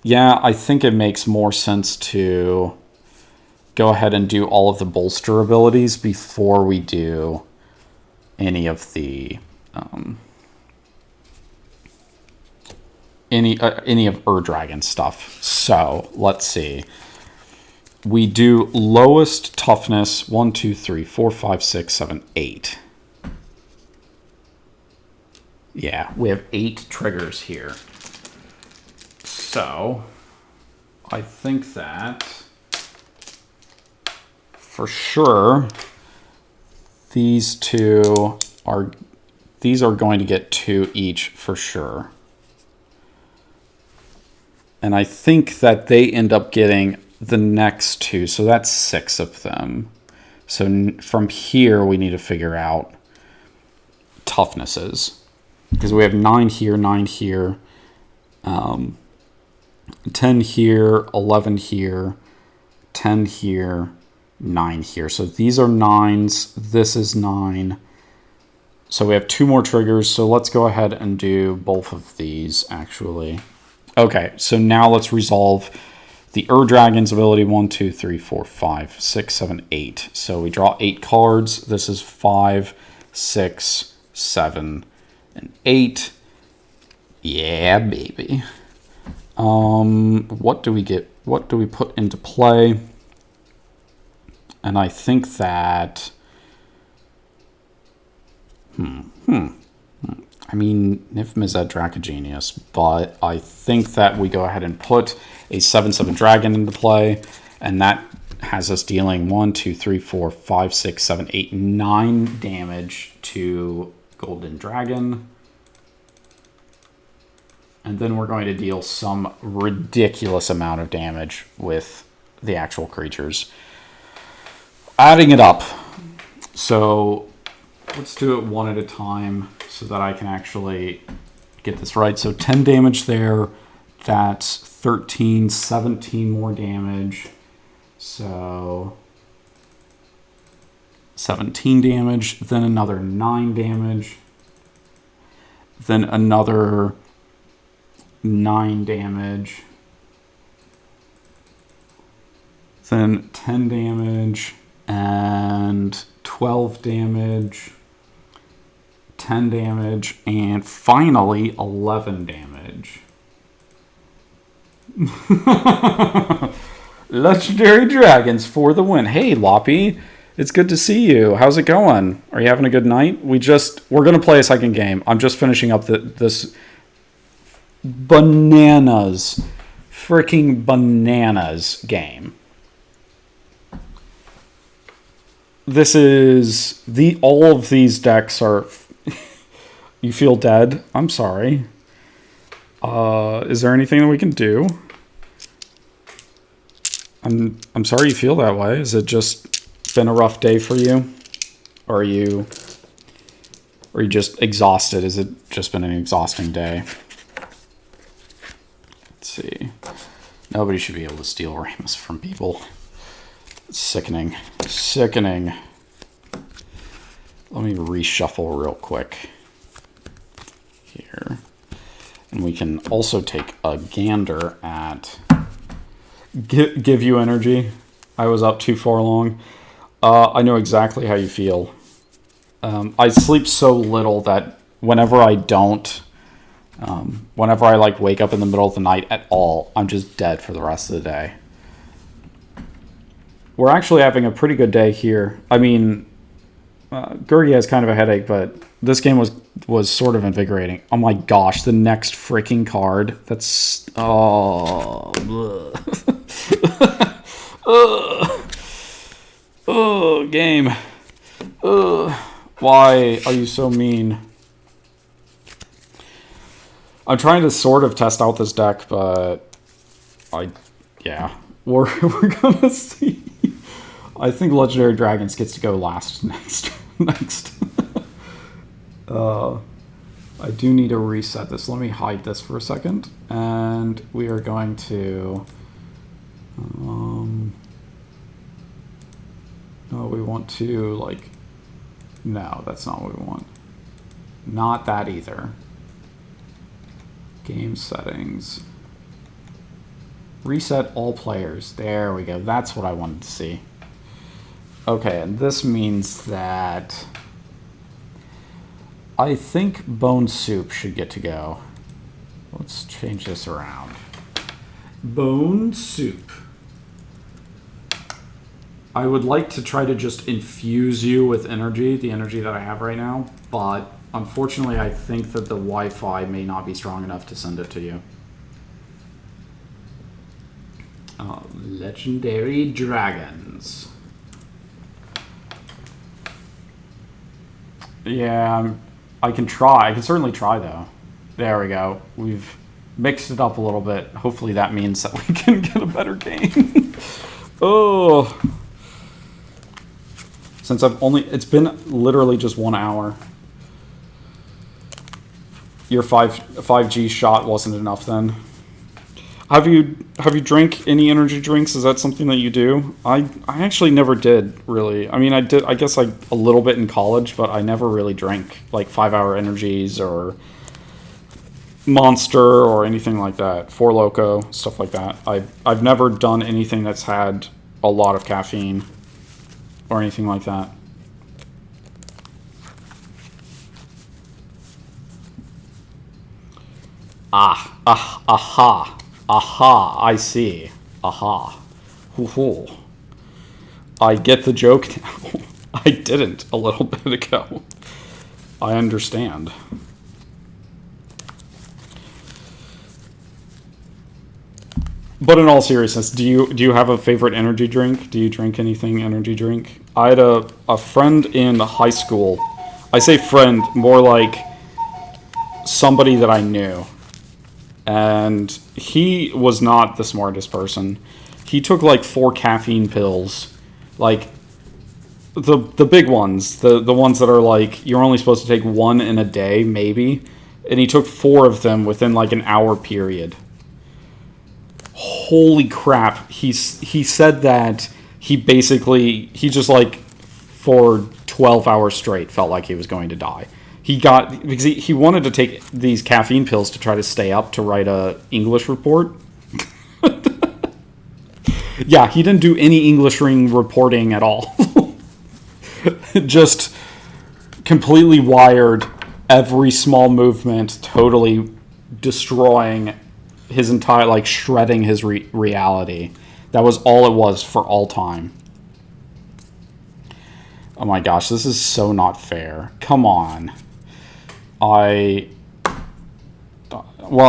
Yeah, I think it makes more sense to go ahead and do all of the bolster abilities before we do any of the any of Ur-Dragon stuff. So let's see. We do lowest toughness 1, 2, 3, 4, 5, 6, 7, 8. Yeah, we have 8 triggers here. So I think that for sure these are going to get 2 each for sure. And I think that they end up getting the next 2, so that's 6 of them. So from here, we need to figure out toughnesses, because we have 9 here, 9 here, 10 here, 11 here, 10 here, 9 here. So these are 9s. This is 9. So we have 2 more triggers. So let's go ahead and do both of these, actually. Okay, so now let's resolve the Ur-Dragon's ability. 1, 2, 3, 4, 5, 6, 7, 8. So we draw 8 cards. This is 5, 6, 7, and 8. Yeah, baby. What do we get? What do we put into play? And I think that... I mean, Niv-Mizzet Dracogenius, but I think that we go ahead and put a 7/7 dragon into play, and that has us dealing 1, 2, 3, 4, 5, 6, 7, 8, 9 damage to Golden Dragon. And then we're going to deal some ridiculous amount of damage with the actual creatures. Adding it up. So let's do it one at a time so that I can actually get this right. So 10 damage there. That's 13, 17 more damage. So 17 damage. Then another 9 damage. Then another 9 damage. Then 10 damage. And 12 damage. 10 damage, and finally 11 damage. Legendary Dragons for the win. Hey, Loppy, it's good to see you. How's it going? Are you having a good night? We're going to play a second game. I'm just finishing up this bananas, freaking bananas game. This is all of these decks are... You feel dead? I'm sorry. Is there anything that we can do? I'm sorry you feel that way. Has it just been a rough day for you? Or are you just exhausted? Has it just been an exhausting day? Let's see. Nobody should be able to steal Ramos from people. It's sickening. Sickening. Let me reshuffle real quick here. And we can also take a gander at give you energy. I was up too far long. I know exactly how you feel. I sleep so little that whenever I don't, whenever I like wake up in the middle of the night at all, I'm just dead for the rest of the day. We're actually having a pretty good day here. I mean, Gurgi has kind of a headache, but this game was sort of invigorating. Oh my gosh, the next freaking card. That's oh, oh, game. Why are you so mean? I'm trying to sort of test out this deck, but yeah, we're gonna see. I think Legendary Dragons gets to go last next. I do need to reset this. Let me hide this for a second, and we are going to. No, we want to like. No, that's not what we want. Not that either. Game settings. Reset all players. There we go. That's what I wanted to see. Okay, and this means that I think Bone Soup should get to go. Let's change this around. Bone Soup. I would like to try to just infuse you with energy, the energy that I have right now, but unfortunately I think that the Wi-Fi may not be strong enough to send it to you. Legendary Dragons. Yeah, I can try. I can certainly try, though. There we go. We've mixed it up a little bit. Hopefully that means that we can get a better game. Oh. Since it's been literally just 1 hour. Your 5G shot wasn't enough then. Have you drank any energy drinks? Is that something that you do? I actually never did, really. I mean, I did, I guess, like a little bit in college, but I never really drank like 5 Hour Energies or Monster or anything like that. Four Loko, stuff like that. I've never done anything that's had a lot of caffeine or anything like that. Aha. Aha, I see. Aha. Hoo-hoo. I get the joke now. I didn't a little bit ago. I understand. But in all seriousness, do you have a favorite energy drink? Do you drink anything energy drink? I had a friend in high school. I say friend, more like somebody that I knew. And he was not the smartest person. He took like 4 caffeine pills. Like the big ones. The ones that are like you're only supposed to take 1 in a day, maybe. And he took 4 of them within like an hour period. Holy crap. He said that he just like for 12 hours straight felt like he was going to die. Because he wanted to take these caffeine pills to try to stay up to write a English report. Yeah, he didn't do any English reporting at all. Just completely wired, every small movement, totally destroying his entire, like shredding his reality. That was all it was for all time. Oh my gosh, this is so not fair. Come on. Well,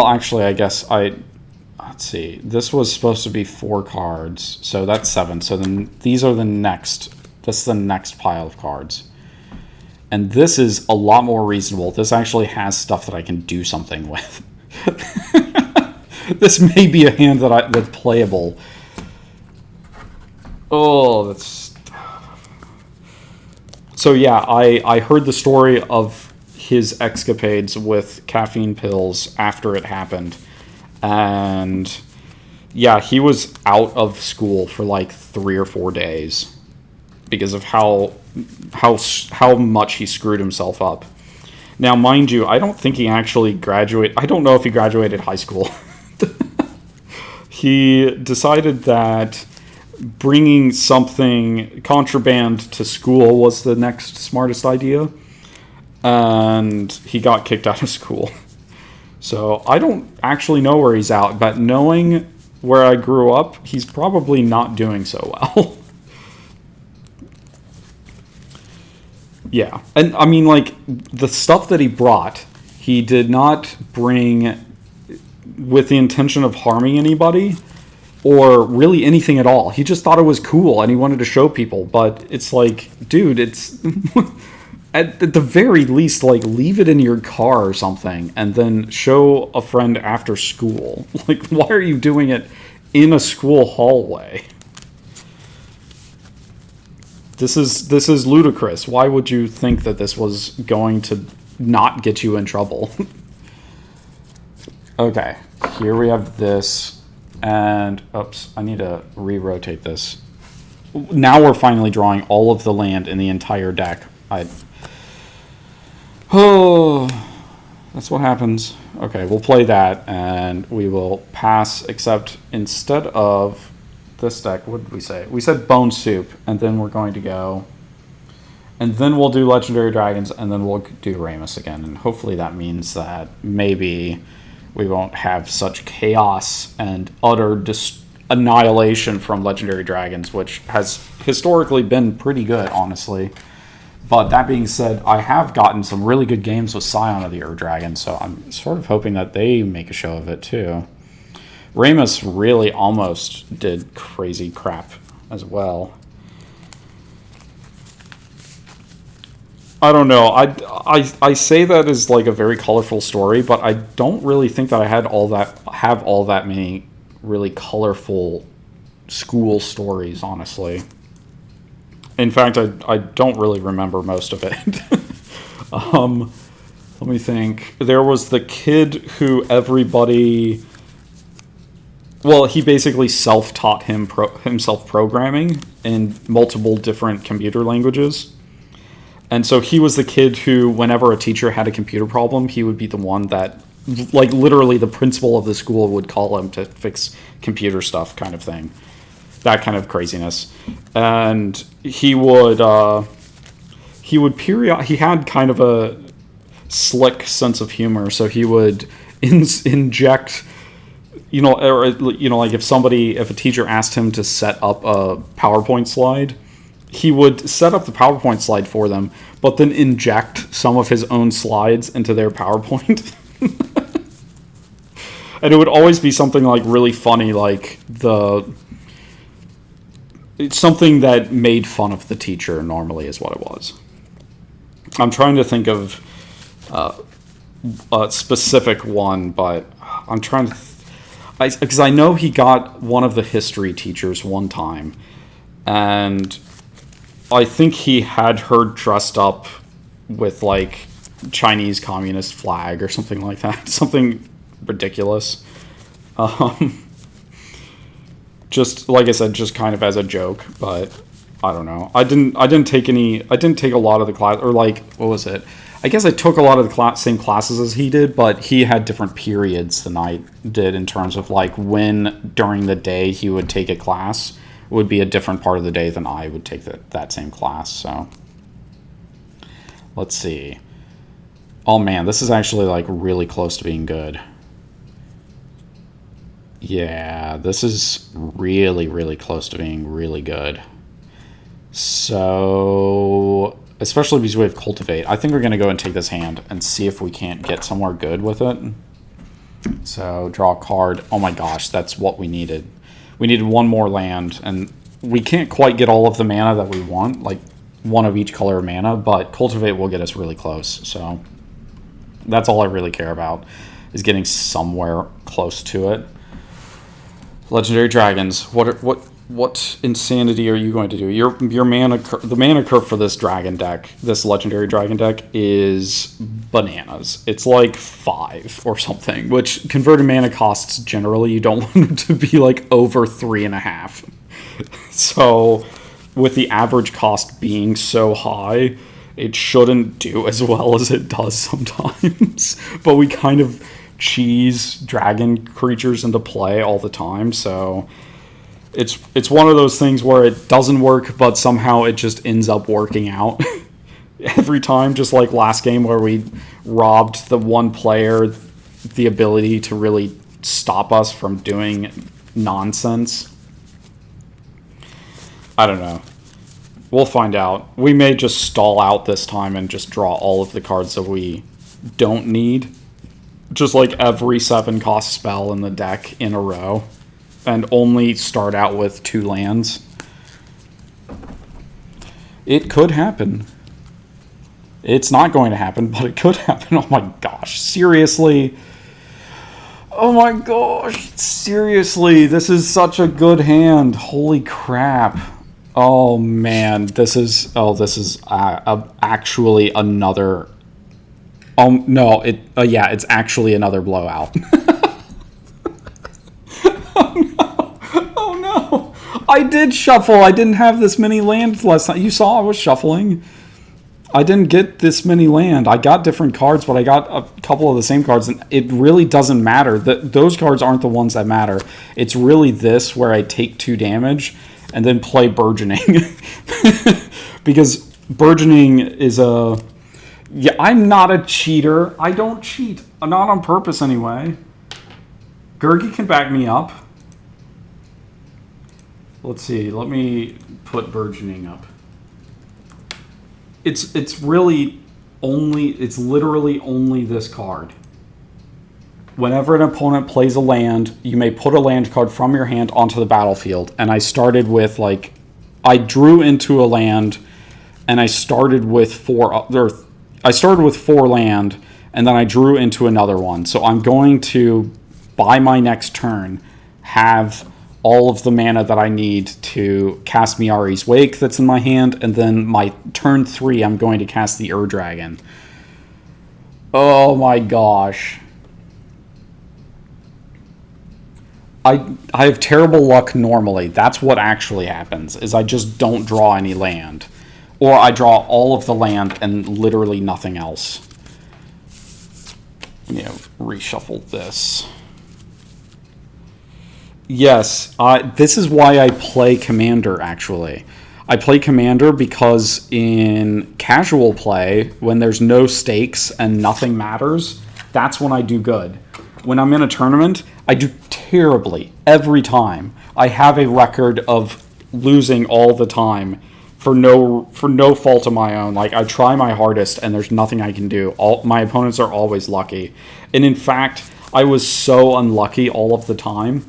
actually, I guess let's see. This was supposed to be 4 cards, so that's 7. So then these are that's the next pile of cards. And this is a lot more reasonable. This actually has stuff that I can do something with. This may be a hand that's playable. Oh, that's... So yeah, I heard the story of his escapades with caffeine pills after it happened. And yeah, he was out of school for like 3 or 4 days because of how much he screwed himself up. Now, mind you, I don't think he actually graduated. I don't know if he graduated high school. He decided that bringing something contraband to school was the next smartest idea. And he got kicked out of school. So I don't actually know where he's at, but knowing where I grew up, he's probably not doing so well. Yeah. And I mean, like, the stuff that he brought, he did not bring with the intention of harming anybody or really anything at all. He just thought it was cool and he wanted to show people. But it's like, dude, it's at the very least, like, leave it in your car or something and then show a friend after school. Like, why are you doing it in a school hallway? This is ludicrous. Why would you think that this was going to not get you in trouble? Okay, here we have this, and oops, I need to re-rotate this. Now we're finally drawing all of the land in the entire deck. Oh, that's what happens. Okay, we'll play that, and we will pass, except instead of this deck, what did we say? We said Bone Soup, and then we're going to go, and then we'll do Legendary Dragons, and then we'll do Ramos again, and hopefully that means that maybe we won't have such chaos and utter annihilation from Legendary Dragons, which has historically been pretty good, honestly. But that being said, I have gotten some really good games with Scion of the Ur Dragon, so I'm sort of hoping that they make a show of it too. Ramos really almost did crazy crap as well. I don't know. I say that as like a very colorful story, but I don't really think that I have all that many really colorful school stories, honestly. In fact, I don't really remember most of it. Let me think. There was the kid who everybody... Well, he basically self-taught himself programming in multiple different computer languages. And so he was the kid who, whenever a teacher had a computer problem, he would be the one that, like, literally the principal of the school would call him to fix computer stuff, kind of thing. That kind of craziness. And he had kind of a slick sense of humor, so he would inject, like if a teacher asked him to set up a PowerPoint slide, he would set up the PowerPoint slide for them, but then inject some of his own slides into their PowerPoint. And it would always be something like really funny, like it's something that made fun of the teacher normally is what it was. I'm trying to think of a specific one, but I'm trying to... because I know he got one of the history teachers one time, and I think he had her dressed up with, like, Chinese communist flag or something like that. Something ridiculous. Just, like I said, just kind of as a joke, but I don't know. I didn't take a lot of the class, or, like, what was it? I guess I took a lot of the same classes as he did, but he had different periods than I did in terms of, like, when during the day he would take a class would be a different part of the day than I would take that same class. So let's see. Oh man, this is actually like really close to being good. Yeah, this is really, really close to being really good. So, especially because we have Cultivate, I think we're going to go and take this hand and see if we can't get somewhere good with it. So, draw a card. Oh my gosh, that's what we needed. We needed one more land, and we can't quite get all of the mana that we want, like one of each color of mana, but Cultivate will get us really close. So, that's all I really care about, is getting somewhere close to it. Legendary Dragons. What insanity are you going to do? Your mana the mana curve for this dragon deck, this Legendary Dragon deck, is bananas. It's like 5 or something, which converted mana costs generally you don't want them to be like over 3.5. So with the average cost being so high, it shouldn't do as well as it does sometimes. But we kind of cheese dragon creatures into play all the time, so it's one of those things where it doesn't work, but somehow it just ends up working out every time, just like last game where we robbed the one player the ability to really stop us from doing nonsense. I don't know. We'll find out. We may just stall out this time and just draw all of the cards that we don't need. Just like every 7-cost spell in the deck in a row. And only start out with 2 lands. It could happen. It's not going to happen, but it could happen. Oh my gosh. Seriously. Oh my gosh. Seriously. This is such a good hand. Holy crap. Oh man. This is actually another... no. Yeah, it's actually another blowout. Oh no. I did shuffle. I didn't have this many lands last night. You saw I was shuffling. I didn't get this many land. I got different cards, but I got a couple of the same cards, and it really doesn't matter. Those cards aren't the ones that matter. It's really this where I take 2 damage and then play Burgeoning. Because Burgeoning is a... Yeah, I'm not a cheater. I don't cheat. Not on purpose, anyway. Gergi can back me up. Let's see. Let me put Burgeoning up. It's literally only this card. Whenever an opponent plays a land, you may put a land card from your hand onto the battlefield. And I started with I drew into a land, and I started with 4 land, and then I drew into another one. So I'm going to, by my next turn, have all of the mana that I need to cast Miari's Wake that's in my hand, and then my turn 3, I'm going to cast the Ur-Dragon. Oh my gosh. I have terrible luck normally. That's what actually happens, is I just don't draw any land. Or I draw all of the land and literally nothing else. Reshuffle this. Yes, this is why I play Commander, actually. I play Commander because in casual play, when there's no stakes and nothing matters, that's when I do good. When I'm in a tournament, I do terribly every time. I have a record of losing all the time for no fault of my own. I try my hardest and there's nothing I can do. My opponents are always lucky. And in fact, I was so unlucky all of the time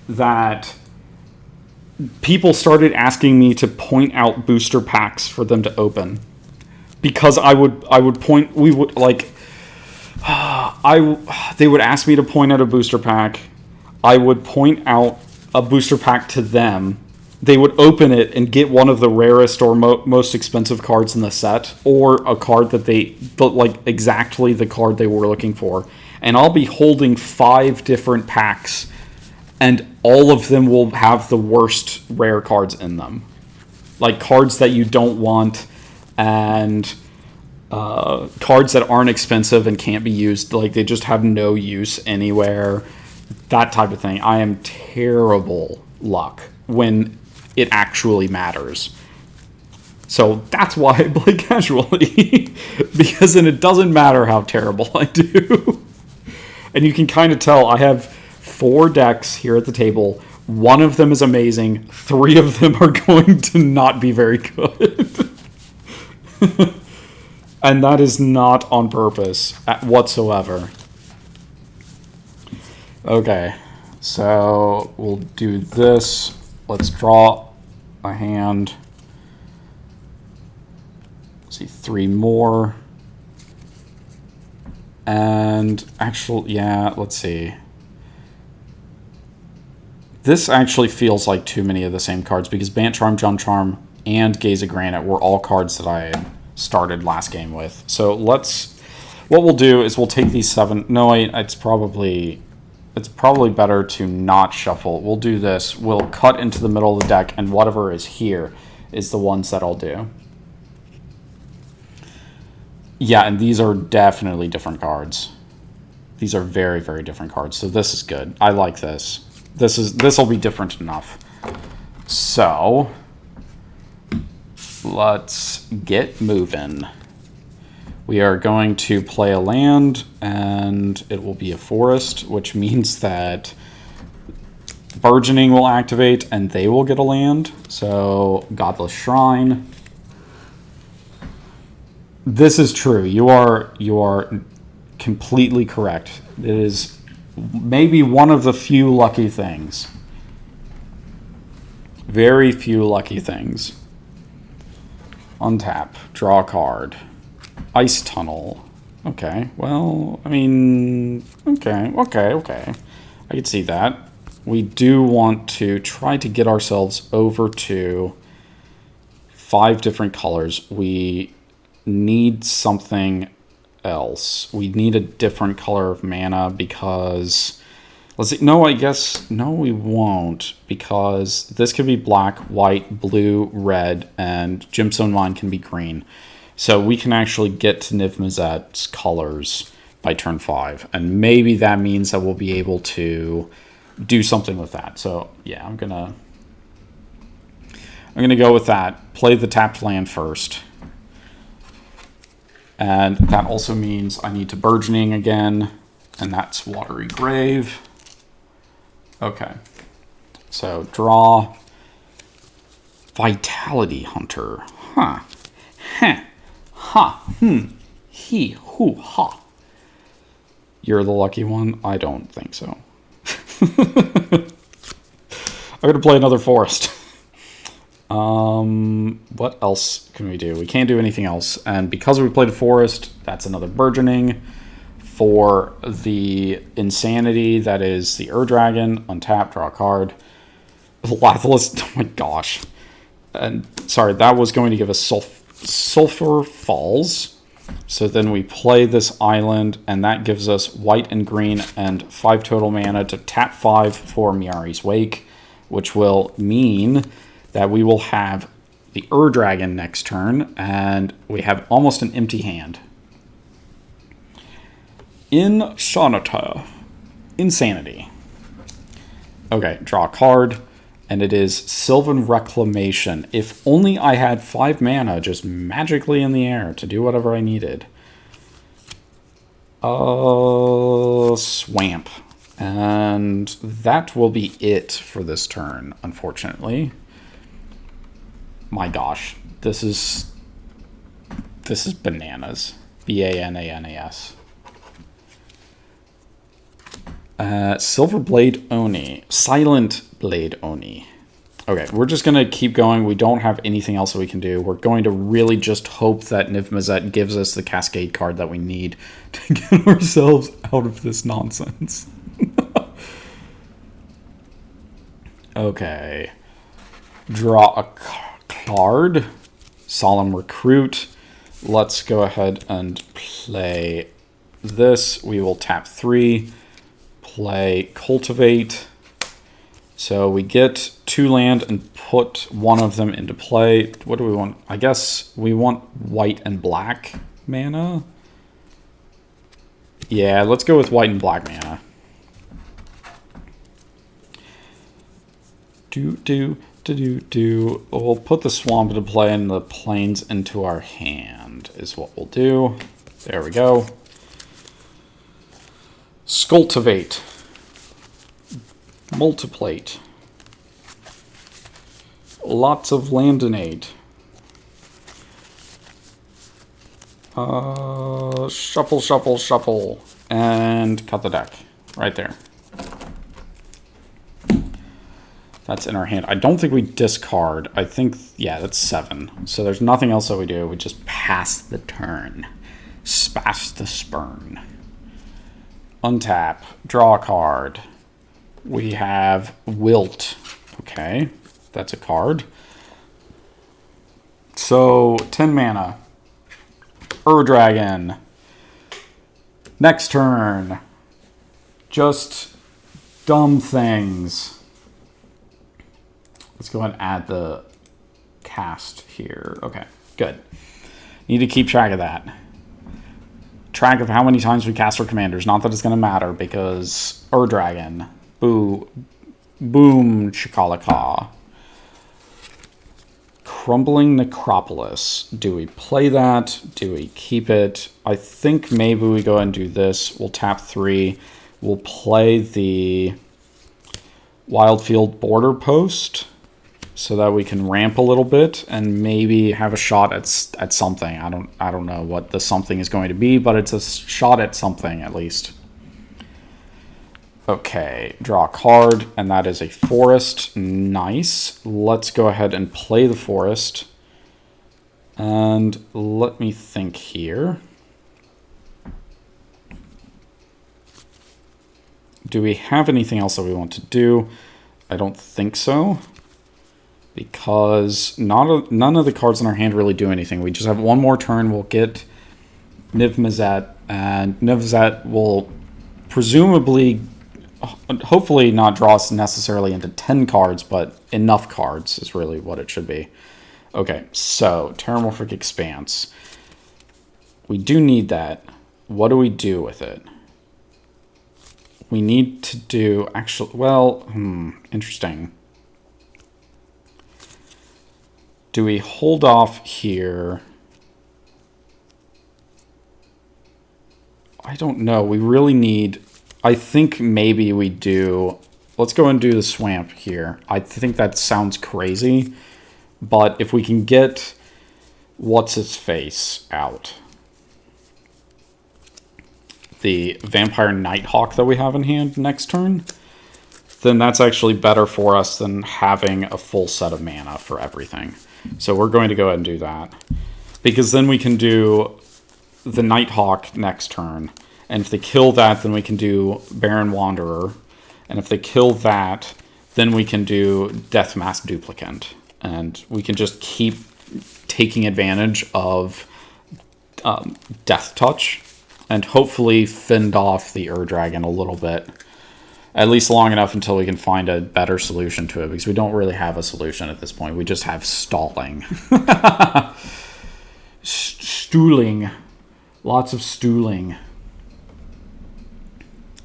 that people started asking me to point out booster packs for them to open, because they would ask me to point out a booster pack. I would point out a booster pack to them. They would open it and get one of the rarest or most expensive cards in the set, or a card that exactly the card they were looking for. And I'll be holding 5 different packs, and all of them will have the worst rare cards in them. Cards that you don't want, and cards that aren't expensive and can't be used. They just have no use anywhere. That type of thing. I am terrible luck when it actually matters. So that's why I play casually. Because then it doesn't matter how terrible I do. And you can kind of tell I have 4 decks here at the table. 1 of them is amazing. 3 of them are going to not be very good. And that is not on purpose whatsoever. Okay, so we'll do this. Let's draw a hand. Let's see, 3 more. And actually, yeah, let's see. This actually feels like too many of the same cards, because Bant Charm, Jump Charm, and Gaze of Granite were all cards that I had started last game with. So what we'll do is we'll take these 7. No, wait, it's probably better to not shuffle. We'll do this. We'll cut into the middle of the deck, and whatever is here is the ones that I'll do. Yeah, and these are definitely different cards. These are very, very different cards. So this is good. I like this. This will be different enough. So let's get moving. We are going to play a land, and it will be a forest, which means that Burgeoning will activate, and they will get a land. So Godless Shrine. This is true. You are completely correct. It is maybe one of the few lucky things. Very few lucky things. Untap. Draw a card. Ice Tunnel. Okay. Well, I mean, okay. I could see that. We do want to try to get ourselves over to 5 different colors. We need something else. We need a different color of mana because... Let's see. No, I guess... No, we won't. Because this could be black, white, blue, red, and Gemstone Mine can be green. So we can actually get to Niv-Mizzet's colors by turn 5. And maybe that means that we'll be able to do something with that. So, yeah, I'm gonna go with that. Play the tapped land first. And that also means I need to Burgeoning again. And that's Watery Grave. Okay. So, draw. Vitality Hunter. Huh. Heh. Ha. He. Hoo. Ha. You're the lucky one? I don't think so. I'm going to play another Forest. What else can we do? We can't do anything else. And because we played a Forest, that's another Burgeoning. For the Insanity, that is the Dragon. Untap, draw a card. Lathless, oh my gosh. And sorry, that was going to give us Sulphur Falls. So then we play this island, and that gives us white and green and 5 total mana to tap 5 for Miari's Wake, which will mean that we will have the Dragon next turn, and we have almost an empty hand. Insanity. Okay, draw a card, and it is Sylvan Reclamation. If only I had 5 mana just magically in the air to do whatever I needed. Swamp. And that will be it for this turn, unfortunately. My gosh, this is bananas. Bananas. Silver Blade Oni. Silent Blade Oni. Okay, we're just going to keep going. We don't have anything else that we can do. We're going to really just hope that Niv-Mizzet gives us the Cascade card that we need to get ourselves out of this nonsense. Okay. Draw a card. Solemn Recruit. Let's go ahead and play this. We will tap 3. Play Cultivate. So we get 2 land and put one of them into play. What do we want? I guess we want white and black mana. Yeah, let's go with white and black mana. We'll put the swamp into play and the plains into our hand is what we'll do. There we go. Scultivate. Multiplate. Lots of Landinate. Shuffle. And cut the deck. Right there. That's in our hand. I don't think we discard. I think, yeah, that's 7. So there's nothing else that we do. We just pass the turn. Pass the spurn. Untap. Draw a card. We have Wilt. Okay. That's a card. So, 10 mana. Dragon. Next turn. Just dumb things. Let's go ahead and add the cast here. Okay, good. Need to keep track of that. Track of how many times we cast our commanders. Not that it's going to matter because Dragon. Boo. Boom. Chikalaka. Crumbling Necropolis. Do we play that? Do we keep it? I think maybe we go ahead and do this. We'll tap 3. We'll play the Wildfield Border Post. so that we can ramp a little bit and maybe have a shot at something. I don't know what the something is going to be, but it's a shot at something at least. Okay, draw a card, and that is a forest. Nice. Let's go ahead and play the forest. And let me think here. Do we have anything else that we want to do? I don't think so. Because none of the cards in our hand really do anything. We just have one more turn. We'll get Niv-Mizzet, and Niv-Mizzet will presumably, hopefully not draw us necessarily into 10 cards, but enough cards is really what it should be. Okay, so Terramorphic Expanse. We do need that. What do we do with it? We need to do actually, well, interesting. Do we hold off here? I don't know. We really need, I think maybe we do. Let's go and do the Swamp here. I think that sounds crazy, but if we can get what's-his-face out, the Vampire Nighthawk that we have in hand next turn, then that's actually better for us than having a full set of mana for everything. So we're going to go ahead and do that, because then we can do the Nighthawk next turn, and if they kill that, then we can do Baron Wanderer, and if they kill that, then we can do Deathmask Duplicant, and we can just keep taking advantage of Death Touch, and hopefully fend off the Ur-Dragon a little bit. At least long enough until we can find a better solution to it, because we don't really have a solution at this point. We just have stalling. Stooling. Lots of stooling.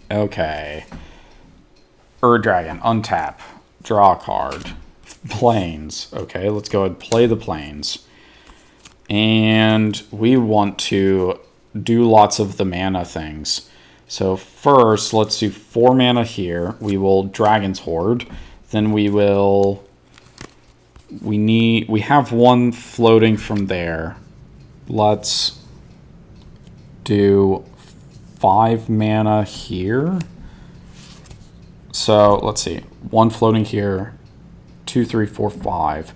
Okay. Ur-Dragon, untap. Draw a card. Plains. Okay, let's go ahead and play the Plains. And we want to do lots of the mana things. So first, let's do 4 mana here. We will Dragon's Horde. Then we will... We have 1 floating from there. Let's do 5 mana here. So let's see. 1 floating here. 2, 3, 4, 5.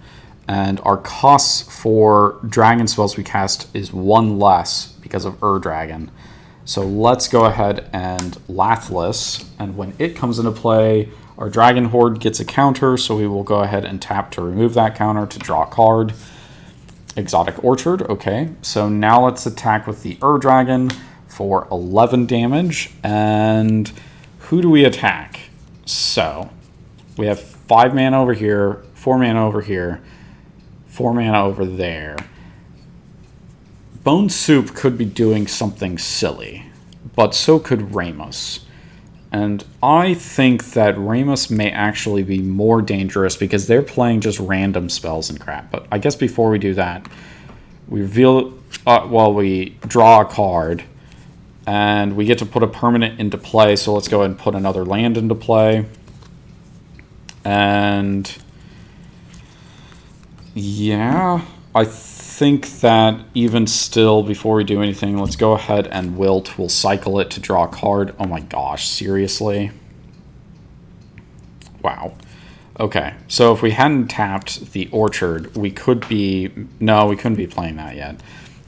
And our costs for dragon spells we cast is 1 less because of Ur-Dragon. So let's go ahead and Lathless, and when it comes into play, our Dragon Horde gets a counter, so we will go ahead and tap to remove that counter to draw a card. Exotic Orchard, okay. So now let's attack with the Ur-Dragon for 11 damage, and who do we attack? So, we have 5 mana over here, 4 mana over here, 4 mana over there. Bone Soup could be doing something silly, but so could Ramos. And I think that Ramos may actually be more dangerous because they're playing just random spells and crap. But I guess before we do that, we reveal, we draw a card, and we get to put a permanent into play. So let's go ahead and put another land into play. And yeah, I think that even still, before we do anything, let's go ahead and Wilt. We'll cycle it to draw a card. Oh my gosh, seriously? Wow. Okay, so if we hadn't tapped the Orchard, we could be... No, we couldn't be playing that yet.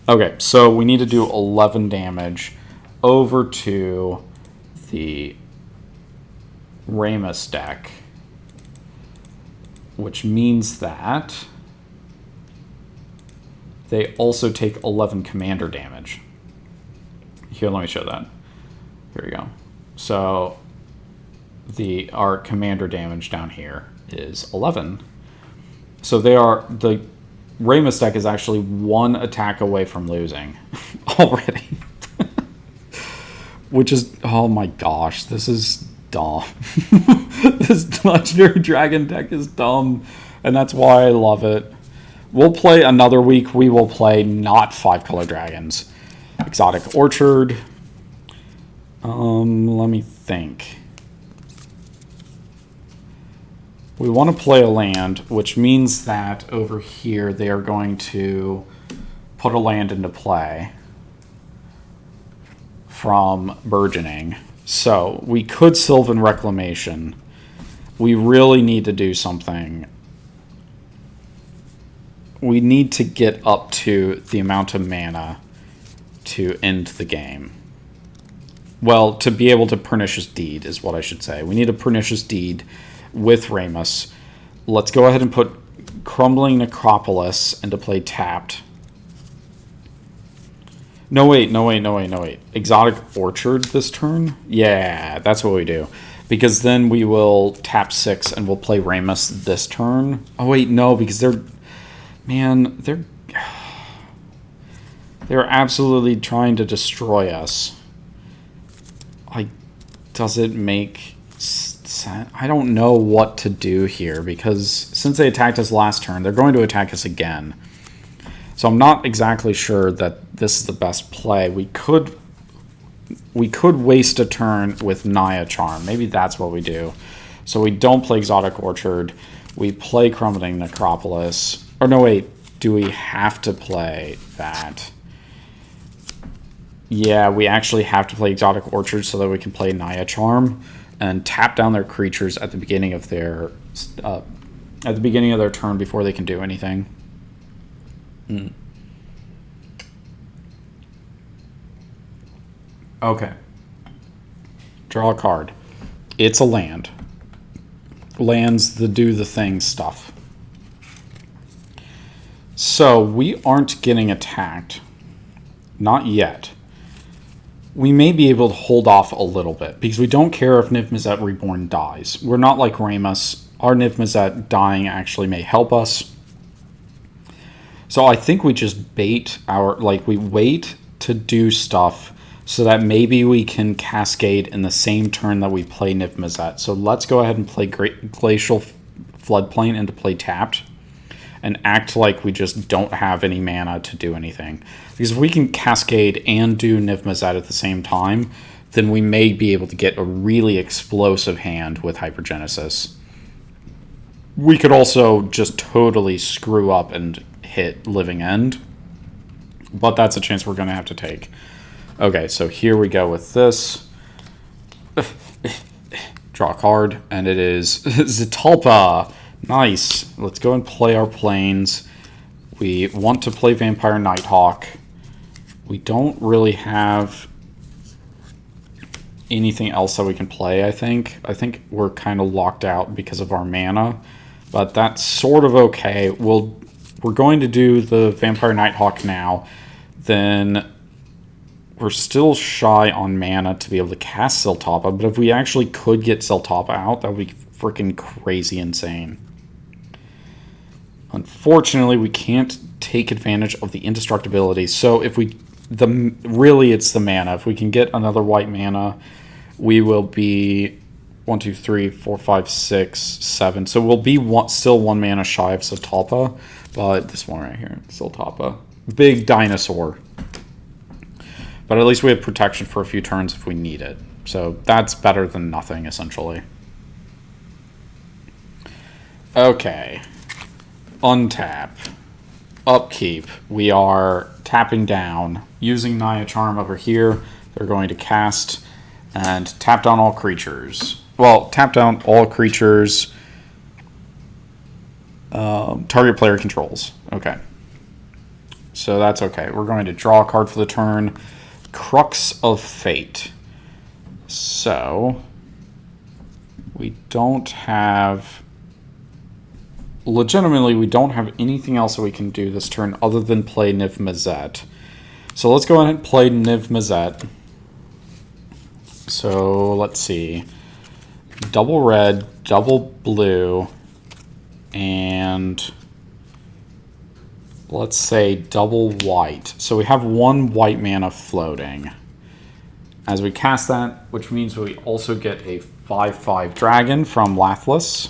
Okay, so we need to do 11 damage over to the Ramos deck, which means that they also take 11 commander damage. Here, let me show that. Here we go. So our commander damage down here is 11. So the Ramos deck is actually 1 attack away from losing already. Which is, oh my gosh, this is dumb. This Legendary Dragon deck is dumb, and that's why I love it. We'll play another week. We will play not 5-color dragons. Exotic Orchard. Let me think. We want to play a land, which means that over here they are going to put a land into play from Burgeoning. So we could Sylvan Reclamation. We really need to do something. We need to get up to the amount of mana to end the game. Well, to be able to Pernicious Deed is what I should say. We need a Pernicious Deed with Ramos. Let's go ahead and put Crumbling Necropolis into play tapped. No, wait. Exotic Orchard this turn? Yeah, that's what we do. Because then we will tap 6 and we'll play Ramos this turn. Oh, wait, no, because they're absolutely trying to destroy us. Like, does it make sense? I don't know what to do here, because since they attacked us last turn, they're going to attack us again. So I'm not exactly sure that this is the best play. We could waste a turn with Naya Charm. Maybe that's what we do. So we don't play Exotic Orchard. We play Crumbling Necropolis. Or no, wait. Do we have to play that? Yeah, we actually have to play Exotic Orchard so that we can play Naya Charm and tap down their creatures at the beginning of their turn before they can do anything. Okay. Draw a card. It's a land. Lands the do the thing stuff. So we aren't getting attacked. Not yet. We may be able to hold off a little bit because we don't care if Niv-Mizzet Reborn dies. We're not like Ramos. Our Niv-Mizzet dying actually may help us. So I think we just bait we wait to do stuff so that maybe we can cascade in the same turn that we play Niv-Mizzet. So let's go ahead and play Glacial Floodplain into play tapped and act like we just don't have any mana to do anything. Because if we can cascade and do Niv-Mizzet at the same time, then we may be able to get a really explosive hand with Hypergenesis. We could also just totally screw up and hit Living End, but that's a chance we're going to have to take. Okay, so here we go with this. Draw a card, and it is Zitalpa. Nice. Let's go and play our planes. We want to play Vampire Nighthawk. We don't really have anything else that we can play, I think. I think we're kind of locked out because of our mana, but that's sort of okay. We're going to do the Vampire Nighthawk now. Then we're still shy on mana to be able to cast Zitalpa, but if we actually could get Zitalpa out, that would be freaking crazy insane. Unfortunately, we can't take advantage of the indestructibility. So if really it's the mana. If we can get another white mana, we will be 1, 2, 3, 4, 5, 6, 7. So we'll be still 1 mana shy of Zitalpa, but this one right here, Zitalpa, big dinosaur. But at least we have protection for a few turns if we need it. So that's better than nothing, essentially. Okay. Untap. Upkeep. We are tapping down. Using Naya Charm over here, they're going to cast and tap down all creatures. Well, tap down all creatures target player controls. Okay. So that's okay. We're going to draw a card for the turn. Crux of Fate. So we don't have... Legitimately, we don't have anything else that we can do this turn other than play Niv-Mizzet. So let's go ahead and play Niv-Mizzet. So let's see. Double red, double blue, and let's say double white. So we have 1 white mana floating. As we cast that, which means we also get a 5/5 dragon from Lathless.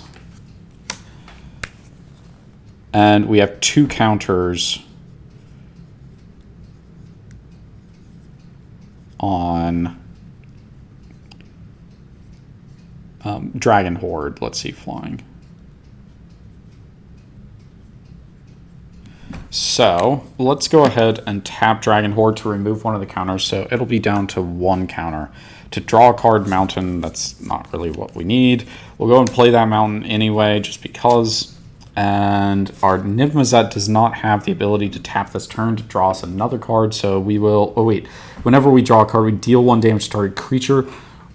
And we have 2 counters on Dragon Horde. Let's see, flying. So let's go ahead and tap Dragon Horde to remove one of the counters. So it'll be down to 1 counter. To draw a card, Mountain, that's not really what we need. We'll go and play that Mountain anyway, just because. And our Niv-Mizzet does not have the ability to tap this turn to draw us another card. So we will, oh wait, whenever we draw a card, we deal 1 damage to target creature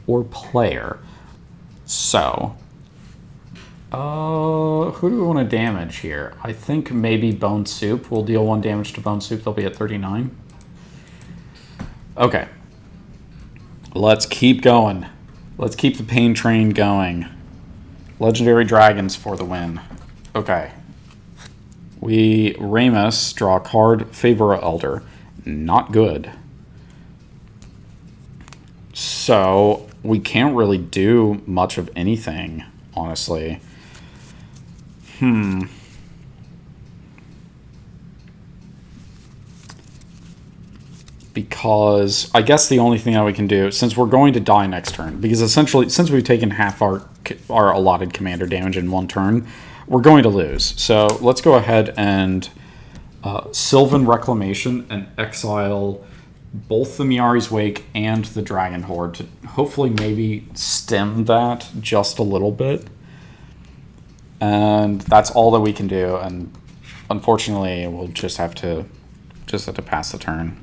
or player. So, who do we want to damage here? I think maybe Bone Soup. We'll deal 1 damage to Bone Soup. They'll be at 39. Okay. Let's keep going. Let's keep the pain train going. Legendary Dragons for the win. Okay. We, Ramos, draw a card, Favor Elder. Not good. So, we can't really do much of anything, honestly. Because I guess the only thing that we can do, since we're going to die next turn, because essentially, since we've taken half our allotted commander damage in 1 turn, we're going to lose. So let's go ahead and Sylvan Reclamation and exile both the Miari's Wake and the Dragon Horde to hopefully maybe stem that just a little bit. And that's all that we can do. And unfortunately, we'll just have to pass the turn.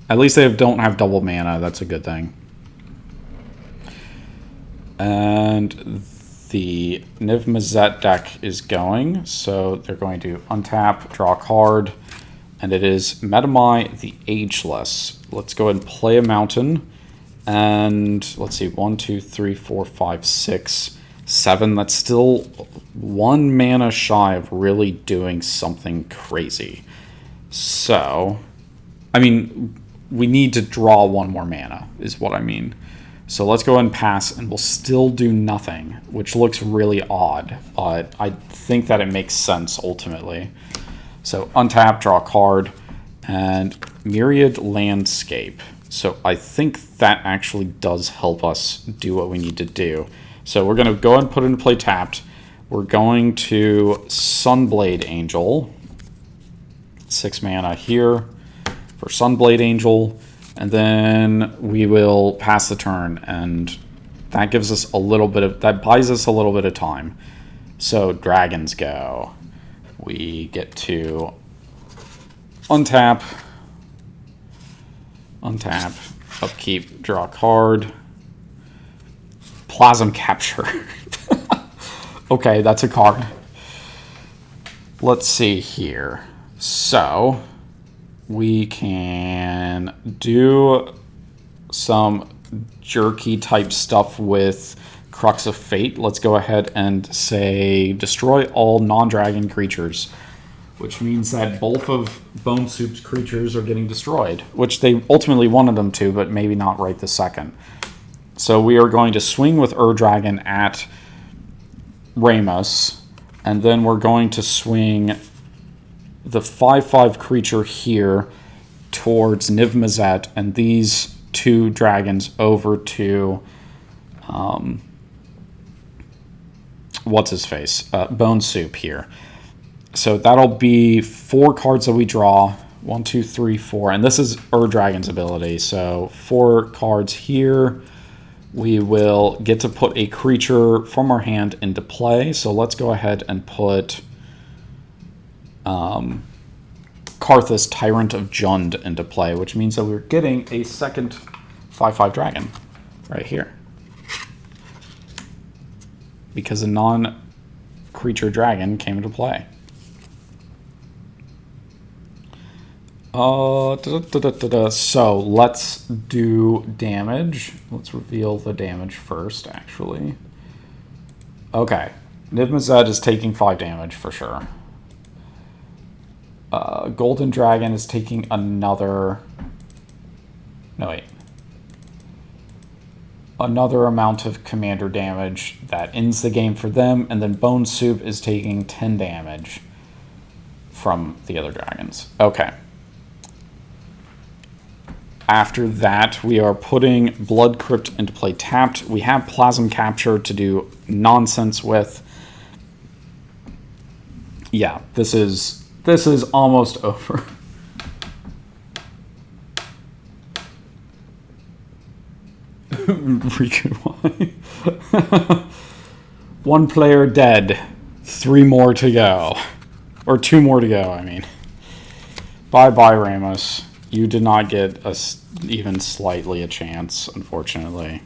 At least they don't have double mana. That's a good thing. And the Niv-Mizzet deck is going. So they're going to untap, draw a card. And it is Metamai the Ageless. Let's go ahead and play a Mountain. And let's see, 1, 2, 3, 4, 5, 6, 7. That's still 1 mana shy of really doing something crazy. So, I mean, we need to draw 1 more mana, is what I mean. So let's go ahead and pass, and we'll still do nothing, which looks really odd, but I think that it makes sense ultimately. So untap, draw a card, and Myriad Landscape. So I think that actually does help us do what we need to do. So we're going to go ahead and put it into play tapped. We're going to Sunblade Angel. 6 mana here for Sunblade Angel. And then we will pass the turn. And that gives us a little bit of, that buys us a little bit of time. So dragons go. We get to untap, upkeep, draw a card, Plasm Capture. Okay, that's a card. Let's see here. So, we can do some jerky type stuff with Crux of Fate. Let's go ahead and say destroy all non-dragon creatures, which means that both of Bone Soup's creatures are getting destroyed, which they ultimately wanted them to, but maybe not right this second. So we are going to swing with Ur-Dragon at Ramos, and then we're going to swing the 5/5 creature here towards Niv-Mizzet, and these 2 dragons over to what's-his-face? Bone Soup here. So that'll be 4 cards that we draw. 1, 2, 3, 4. And this is Ur-Dragon's ability. So 4 cards here. We will get to put a creature from our hand into play. So let's go ahead and put Karthus, Tyrant of Jund, into play, which means that we're getting a second 5/5 dragon right here. Because a non-creature dragon came into play. So let's do damage. Let's reveal the damage first, actually. Okay. Niv-Mizzet is taking 5 damage for sure. Golden Dragon is taking another... No, wait. Another amount of commander damage that ends the game for them, and then Bone Soup is taking 10 damage from the other dragons. Okay. After that, we are putting Blood Crypt into play tapped. We have Plasm Capture to do nonsense with. Yeah, this is This is almost over. Riku, why? One player dead. 3 more to go. Or 2 more to go, I mean. Bye-bye, Ramos. You did not get even slightly a chance, unfortunately.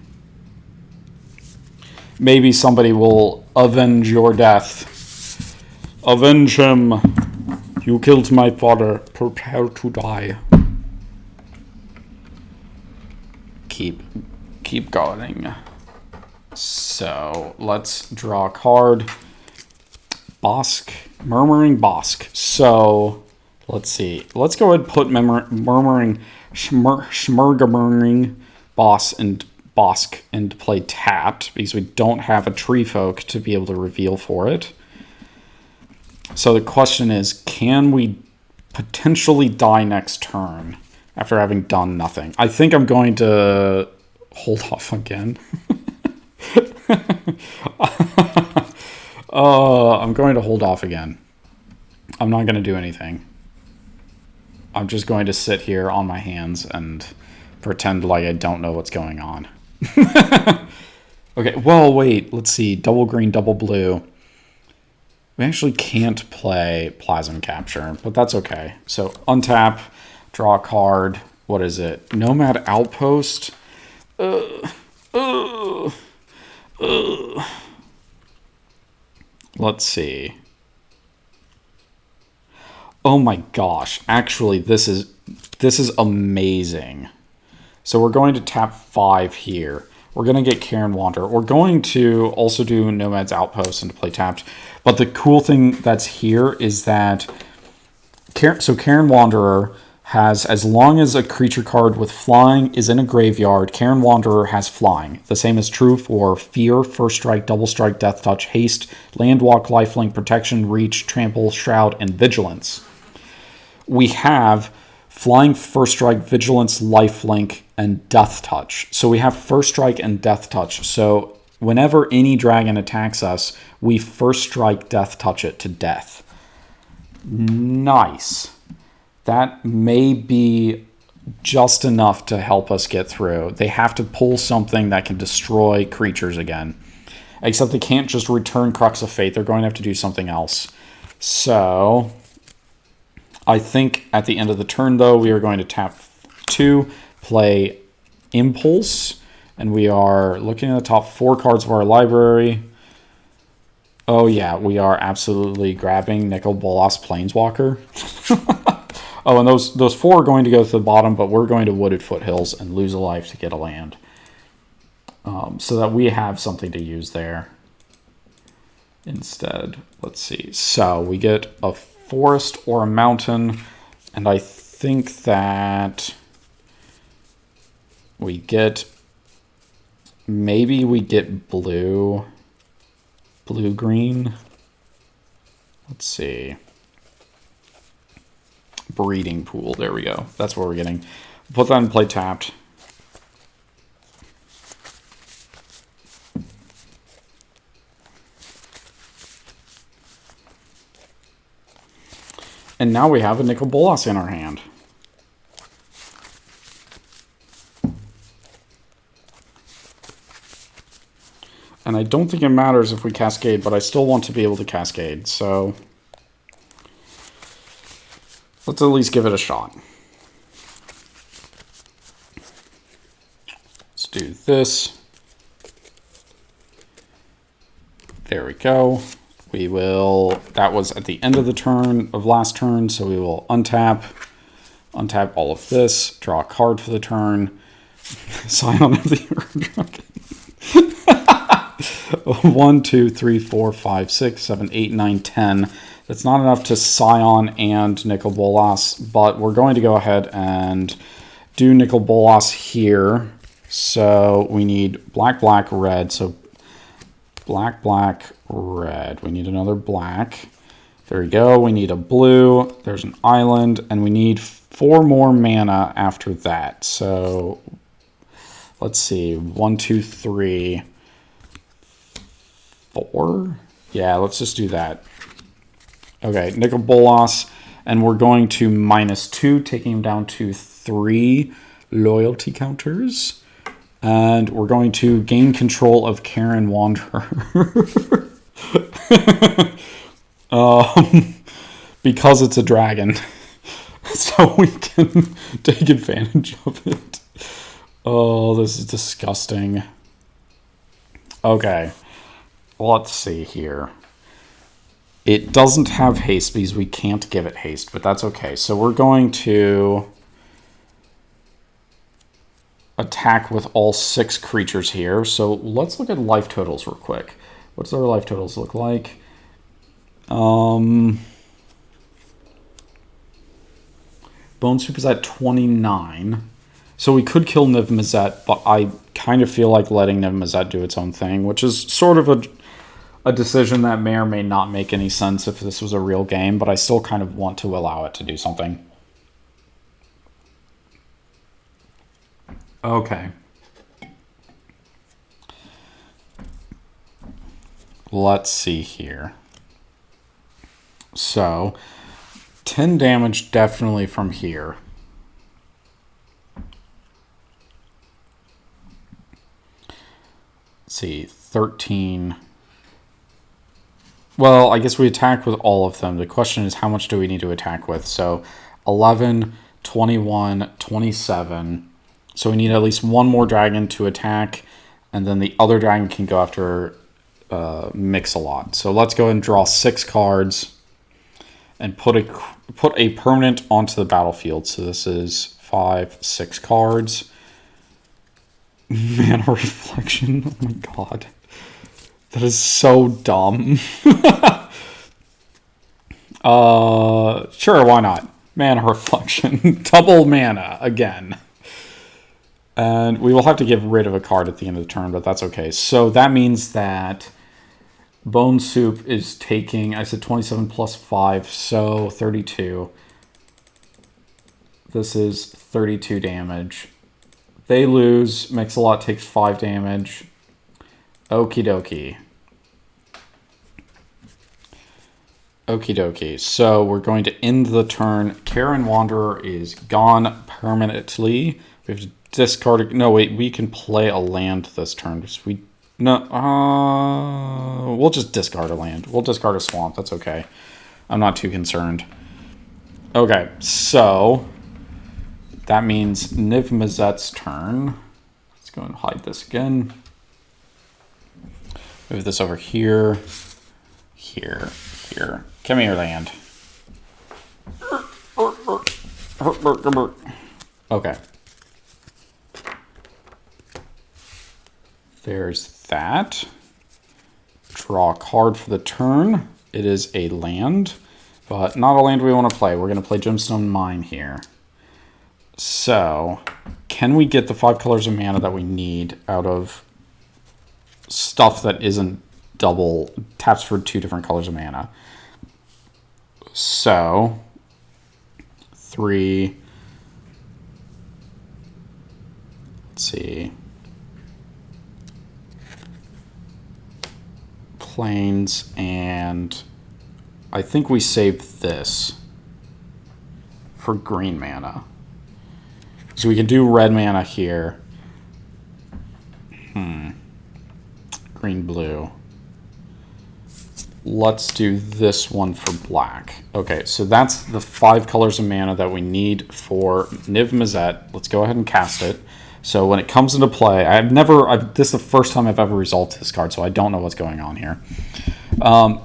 Maybe somebody will avenge your death. Avenge him. You killed my father. Prepare to die. Keep going. So, let's draw a card. Bosk. Murmuring Bosk. So, let's see. Let's go ahead and put Murmuring Schmurgamurring Bosk into play tapped, because we don't have a Tree Folk to be able to reveal for it. So the question is, can we potentially die next turn after having done nothing? I think I'm going to hold off again. I'm going to hold off again. I'm not going to do anything. I'm just going to sit here on my hands and pretend like I don't know what's going on. Okay, well, wait. Let's see. Double green, double blue. We actually can't play Plasm Capture, but that's okay. So untap, draw a card. What is it? Nomad Outpost? Let's see. Oh my gosh. Actually, this is amazing. So we're going to tap 5 here. We're going to get Karen Wanderer. We're going to also do Nomad's Outpost and to play tapped. But the cool thing that's here is that Karen Wanderer has, as long as a creature card with flying is in a graveyard, Karen Wanderer has flying. The same is true for Fear, First Strike, Double Strike, Death Touch, Haste, Landwalk, Lifelink, Protection, Reach, Trample, Shroud, and Vigilance. We have Flying, First Strike, Vigilance, Lifelink, and Death Touch. So we have First Strike and Death Touch. So whenever any dragon attacks us, we First Strike, Death Touch it to death. Nice. That may be just enough to help us get through. They have to pull something that can destroy creatures again. Except they can't just return Crux of Fate. They're going to have to do something else. So I think at the end of the turn, though, we are going to tap 2, play Impulse, and we are looking at the top 4 cards of our library. Oh yeah, we are absolutely grabbing Nicol Bolas Planeswalker. Oh, and those 4 are going to go to the bottom, but we're going to Wooded Foothills and lose a life to get a land. So that we have something to use there instead. Let's see. So we get a forest or a mountain, and I think that we get, maybe we get blue green. Let's see. Breeding Pool, there we go. That's what we're getting. Put that in play tapped. And now we have a Nicol Bolas in our hand. And I don't think it matters if we cascade, but I still want to be able to cascade, so let's at least give it a shot. Let's do this. There we go. We will, that was at the end of the turn of last turn, so we will untap all of this, draw a card for the turn, Scion of the Dragon. 1, 2, 3, 4, 5, 6, 7, 8, 9, 10. That's not enough to Scion and Nicol Bolas, but we're going to go ahead and do Nicol Bolas here. So we need black, black, red. So black, black, red. We need another black. There we go. We need a blue. There's an island, and we need 4 more mana after that. So let's see. 1, 2, 3, 4. Yeah, let's just do that. Okay, Nicol Bolas. And we're going to -2, taking him down to 3 loyalty counters. And we're going to gain control of Karen Wanderer. Because it's a dragon. So we can take advantage of it. Oh, this is disgusting. Okay. Let's see here. It doesn't have haste because we can't give it haste, but that's okay. So we're going to attack with all 6 creatures here. So let's look at life totals real quick. What's our life totals look like? Bone Soup is at 29. So we could kill Niv-Mizzet, but I kind of feel like letting Niv-Mizzet do its own thing, which is sort of a decision that may or may not make any sense if this was a real game, but I still kind of want to allow it to do something. Okay. Let's see here. So, 10 damage definitely from here. Let's see, 13. Well, I guess we attack with all of them. The question is, how much do we need to attack with? So, 11, 21, 27. So we need at least one more dragon to attack, and then the other dragon can go after Mix-a-Lot. So let's go ahead and draw 6 cards and put a permanent onto the battlefield. So this is 5, 6 cards. Mana Reflection. Oh my god. That is so dumb. Sure, why not? Mana Reflection. Double mana again. And we will have to get rid of a card at the end of the turn, but that's okay. So that means that Bone Soup is taking, I said 27 plus 5, so 32. This is 32 damage. They lose. Mix-a-Lot takes 5 damage. Okie dokie. Okie dokie. So we're going to end the turn. Karen Wanderer is gone permanently. We have to discard it. No, wait, we can play a land this turn. We'll just discard a land. We'll discard a swamp. That's okay. I'm not too concerned. Okay, so that means Niv-Mizzet's turn. Let's go and hide this again. Move this over here. Here. Come here, land. Okay. There's that. Draw a card for the turn. It is a land, but not a land we want to play. We're going to play Gemstone Mine here. So, can we get the 5 colors of mana that we need out of stuff that isn't double taps for 2 different colors of mana? So, 3. Let's see. Plains, and I think we saved this for green mana. So we can do red mana here. Green, blue. Let's do this one for black. Okay, so that's the 5 colors of mana that we need for Niv-Mizzet. Let's go ahead and cast it. So when it comes into play, this is the first time I've ever resolved this card, so I don't know what's going on here.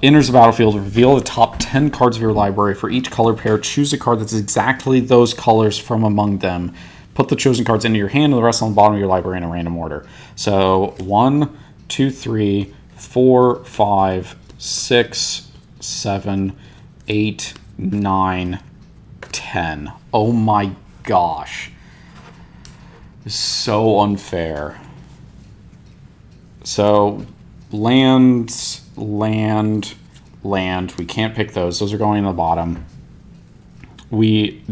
Enters the battlefield, reveal the top 10 cards of your library. For each color pair, choose a card that's exactly those colors from among them. Put the chosen cards into your hand and the rest on the bottom of your library in a random order. So 1, 2, 3, 4, 5, 6, 7, 8, 9, 10. Oh my gosh. So unfair. So land. We can't pick those. Those are going to the bottom. We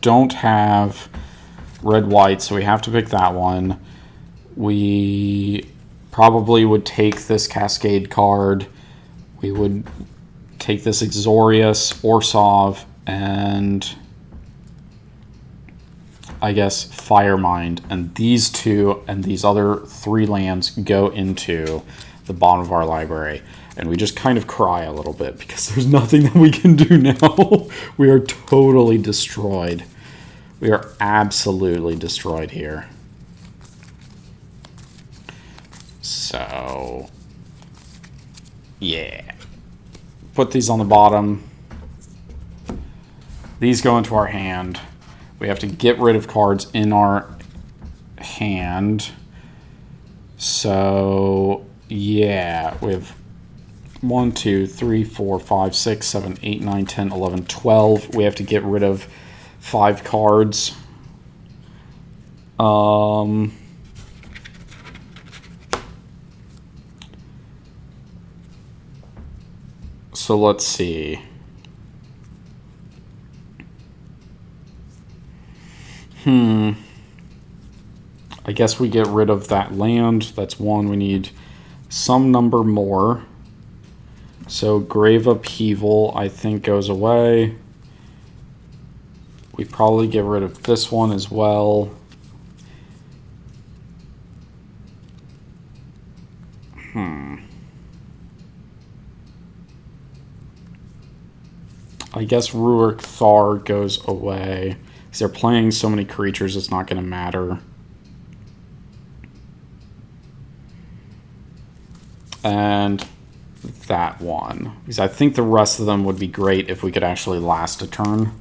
don't have red, white, so we have to pick that one. We probably would take this Cascade card. We would take this Exorius, Orsov, and I guess Firemind, and these two and these other 3 lands go into the bottom of our library. And we just kind of cry a little bit because there's nothing that we can do now. We are totally destroyed. We are absolutely destroyed here. So, yeah. Put these on the bottom. These go into our hand. We have to get rid of cards in our hand. So, yeah. We have 1, 2, 3, 4, 5, 6, 7, 8, 9, 10, 11, 12. We have to get rid of 5 cards. So let's see. I guess we get rid of that land. That's 1. We need some number more. So Grave Upheaval, I think, goes away. We probably get rid of this one as well. I guess Rurik Thar goes away. Because they're playing so many creatures, it's not going to matter. And that one. Because I think the rest of them would be great if we could actually last a turn.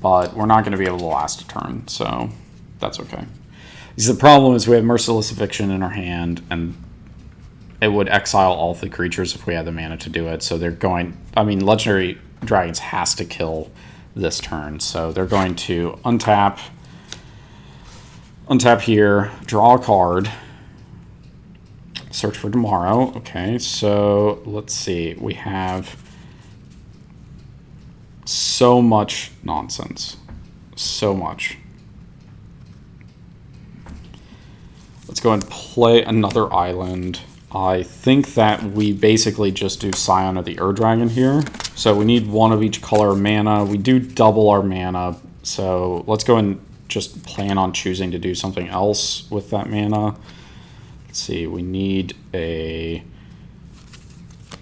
But we're not going to be able to last a turn, so that's okay. Because the problem is we have Merciless Eviction in our hand, and it would exile all of the creatures if we had the mana to do it. So they're going... I mean, Legendary Dragons has to kill this turn. So they're going to untap here, draw a card, search for tomorrow. Okay, so let's see. We have so much nonsense. So much. Let's go and play another island. I think that we basically just do Scion of the Ur-Dragon here. So we need 1 of each color of mana. We do double our mana. So let's go and just plan on choosing to do something else with that mana. Let's see, we need a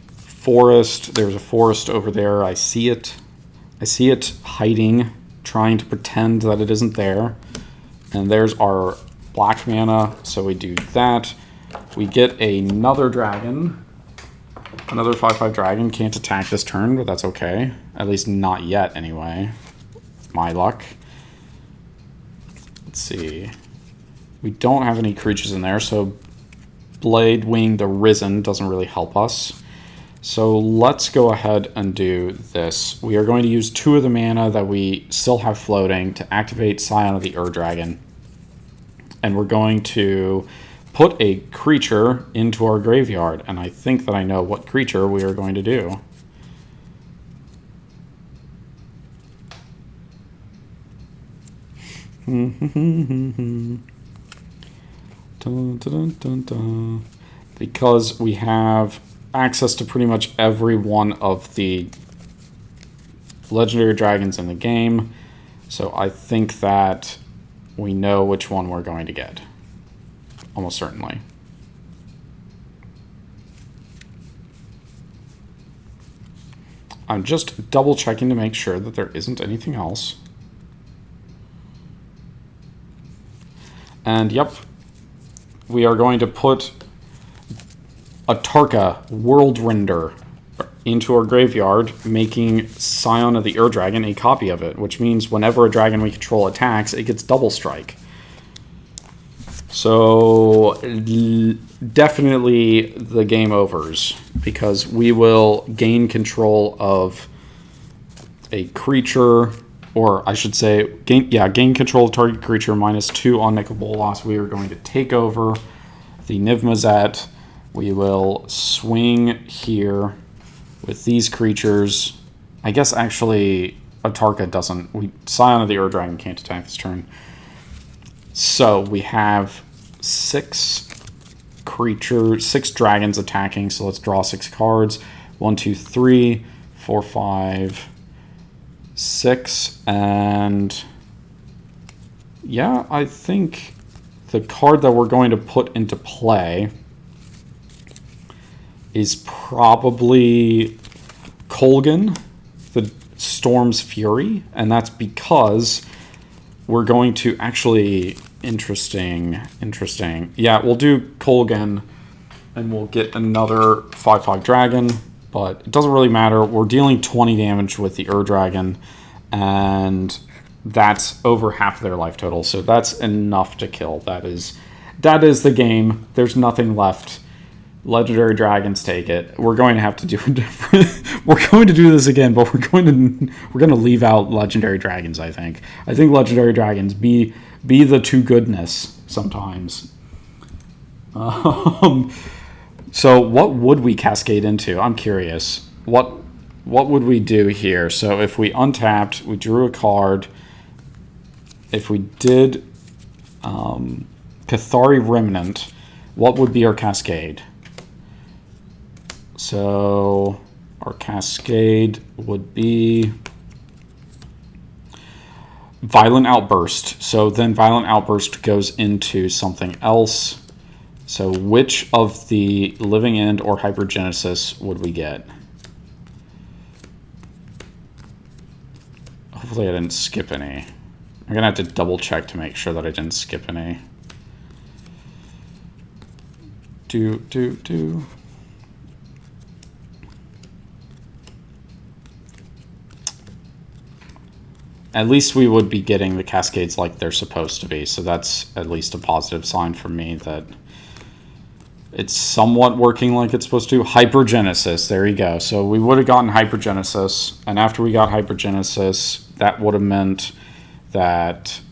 forest. There's a forest over there. I see it. I see it hiding, trying to pretend that it isn't there. And there's our black mana, so we do that. We get another dragon. Another 5/5 dragon. Can't attack this turn, but that's okay. At least not yet, anyway. My luck. Let's see. We don't have any creatures in there, so Blade Wing the Risen doesn't really help us. So let's go ahead and do this. We are going to use 2 of the mana that we still have floating to activate Scion of the Ur-Dragon. And we're going to put a creature into our graveyard. And I think that I know what creature we are going to do. Dun, dun, dun, dun. Because we have access to pretty much every one of the legendary dragons in the game. So I think that we know which one we're going to get. Almost certainly. I'm just double checking to make sure that there isn't anything else. And yep, we are going to put a Tarka Worldrender into our graveyard, making Scion of the Ur-Dragon a copy of it, which means whenever a dragon we control attacks, it gets double strike. So definitely the game overs, because we will gain control of a creature, or I should say, gain control of target creature -2 on Nicol Bolas. We are going to take over the Niv-Mizzet. We will swing here with these creatures. I guess actually Atarka doesn't. Scion of the Ur-Dragon can't attack this turn. So we have 6 creatures, 6 dragons attacking. So let's draw 6 cards. 1, 2, 3, 4, 5, 6, and yeah, I think the card that we're going to put into play is probably Kolgan, the Storm's Fury, and that's because we're going to actually, interesting. Yeah, we'll do Kolgan, and we'll get another 5/5 dragon, but it doesn't really matter. We're dealing 20 damage with the Dragon, and that's over half their life total, so that's enough to kill. That is the game. There's nothing left. Legendary dragons take it. We're going to have to do a different. We're going to do this again, but we're going to leave out legendary dragons. I think legendary dragons be the to goodness sometimes. So what would we cascade into? I'm curious. What would we do here? So if we untapped, we drew a card. If we did Cathari Remnant, what would be our cascade? So our cascade would be Violent Outburst. So then Violent Outburst goes into something else. So which of the Living End or Hypergenesis would we get? Hopefully I didn't skip any. I'm going to have to double check to make sure that I didn't skip any. At least we would be getting the cascades like they're supposed to be, so that's at least a positive sign for me that it's somewhat working like it's supposed to. Hypergenesis, there you go. So we would have gotten Hypergenesis, and after we got Hypergenesis, that would have meant that,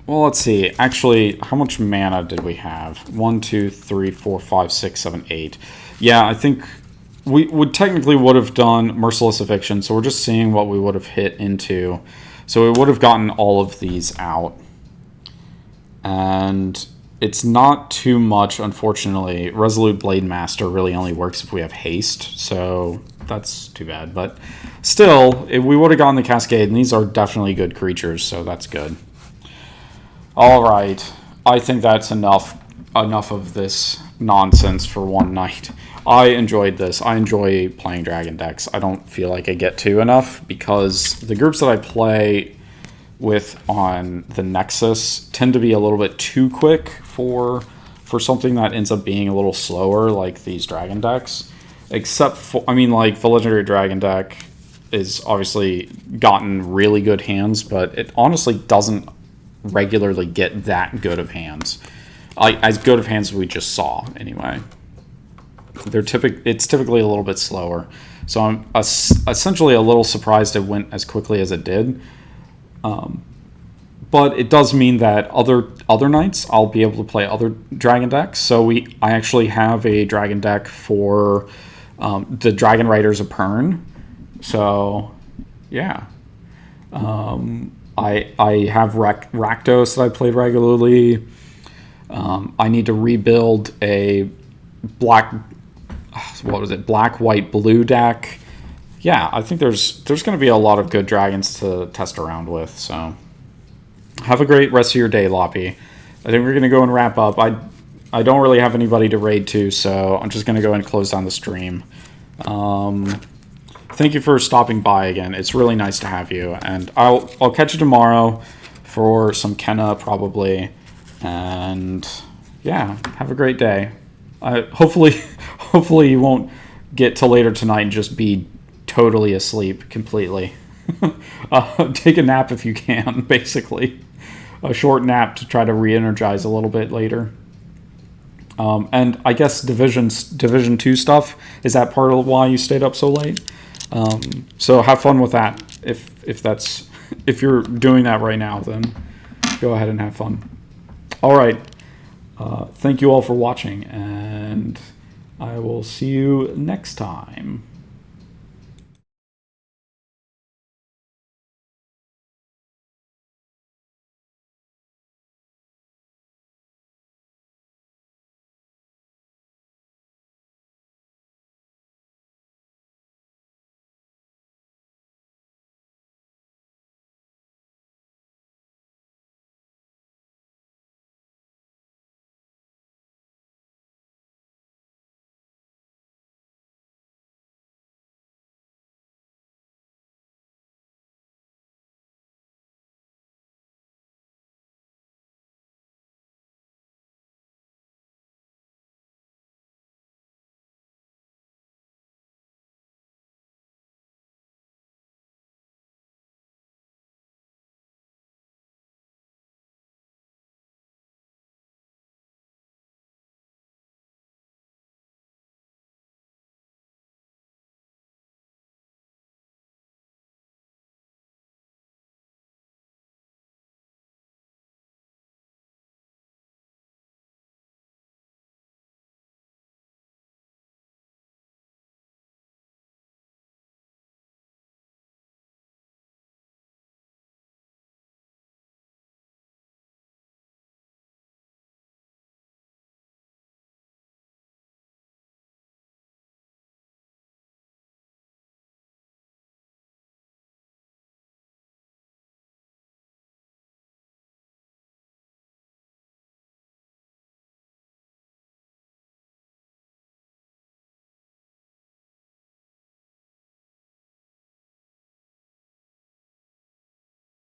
well, let's see. Actually, how much mana did we have? 1, 2, 3, 4, 5, 6, 7, 8. Yeah, I think we technically would have done Merciless Eviction, so we're just seeing what we would have hit into. So we would have gotten all of these out. And it's not too much, unfortunately. Resolute Blade Master really only works if we have haste, so that's too bad. But still, we would have gotten the Cascade, and these are definitely good creatures, so that's good. All right, I think that's enough of this nonsense for one night. I enjoyed this. I enjoy playing Dragon decks. I don't feel like I get to enough because the groups that I play with on the Nexus tend to be a little bit too quick for something that ends up being a little slower, like these Dragon decks. Except for, I mean, like the Legendary Dragon deck is obviously gotten really good hands, but it honestly doesn't regularly get that good of hands. As good of hands as we just saw, anyway. It's typically a little bit slower. So I'm essentially a little surprised it went as quickly as it did. But it does mean that other nights I'll be able to play other Dragon decks. So I actually have a Dragon deck for the Dragon Riders of Pern. So yeah, I have Rakdos that I played regularly. I need to rebuild a black, white, blue deck. Yeah, I think there's going to be a lot of good dragons to test around with. So have a great rest of your day, Loppy. I think we're going to go and wrap up. I don't really have anybody to raid to, so I'm just going to go and close down the stream. Thank you for stopping by again. It's really nice to have you, and I'll catch you tomorrow for some Kenna probably. And yeah, have a great day. Hopefully you won't get till later tonight and just be totally asleep completely. Take a nap if you can, basically. A short nap to try to re-energize a little bit later. And I guess Division 2 stuff, is that part of why you stayed up so late? So have fun with that. If you're doing that right now, then go ahead and have fun. All right. Thank you all for watching, and I will see you next time.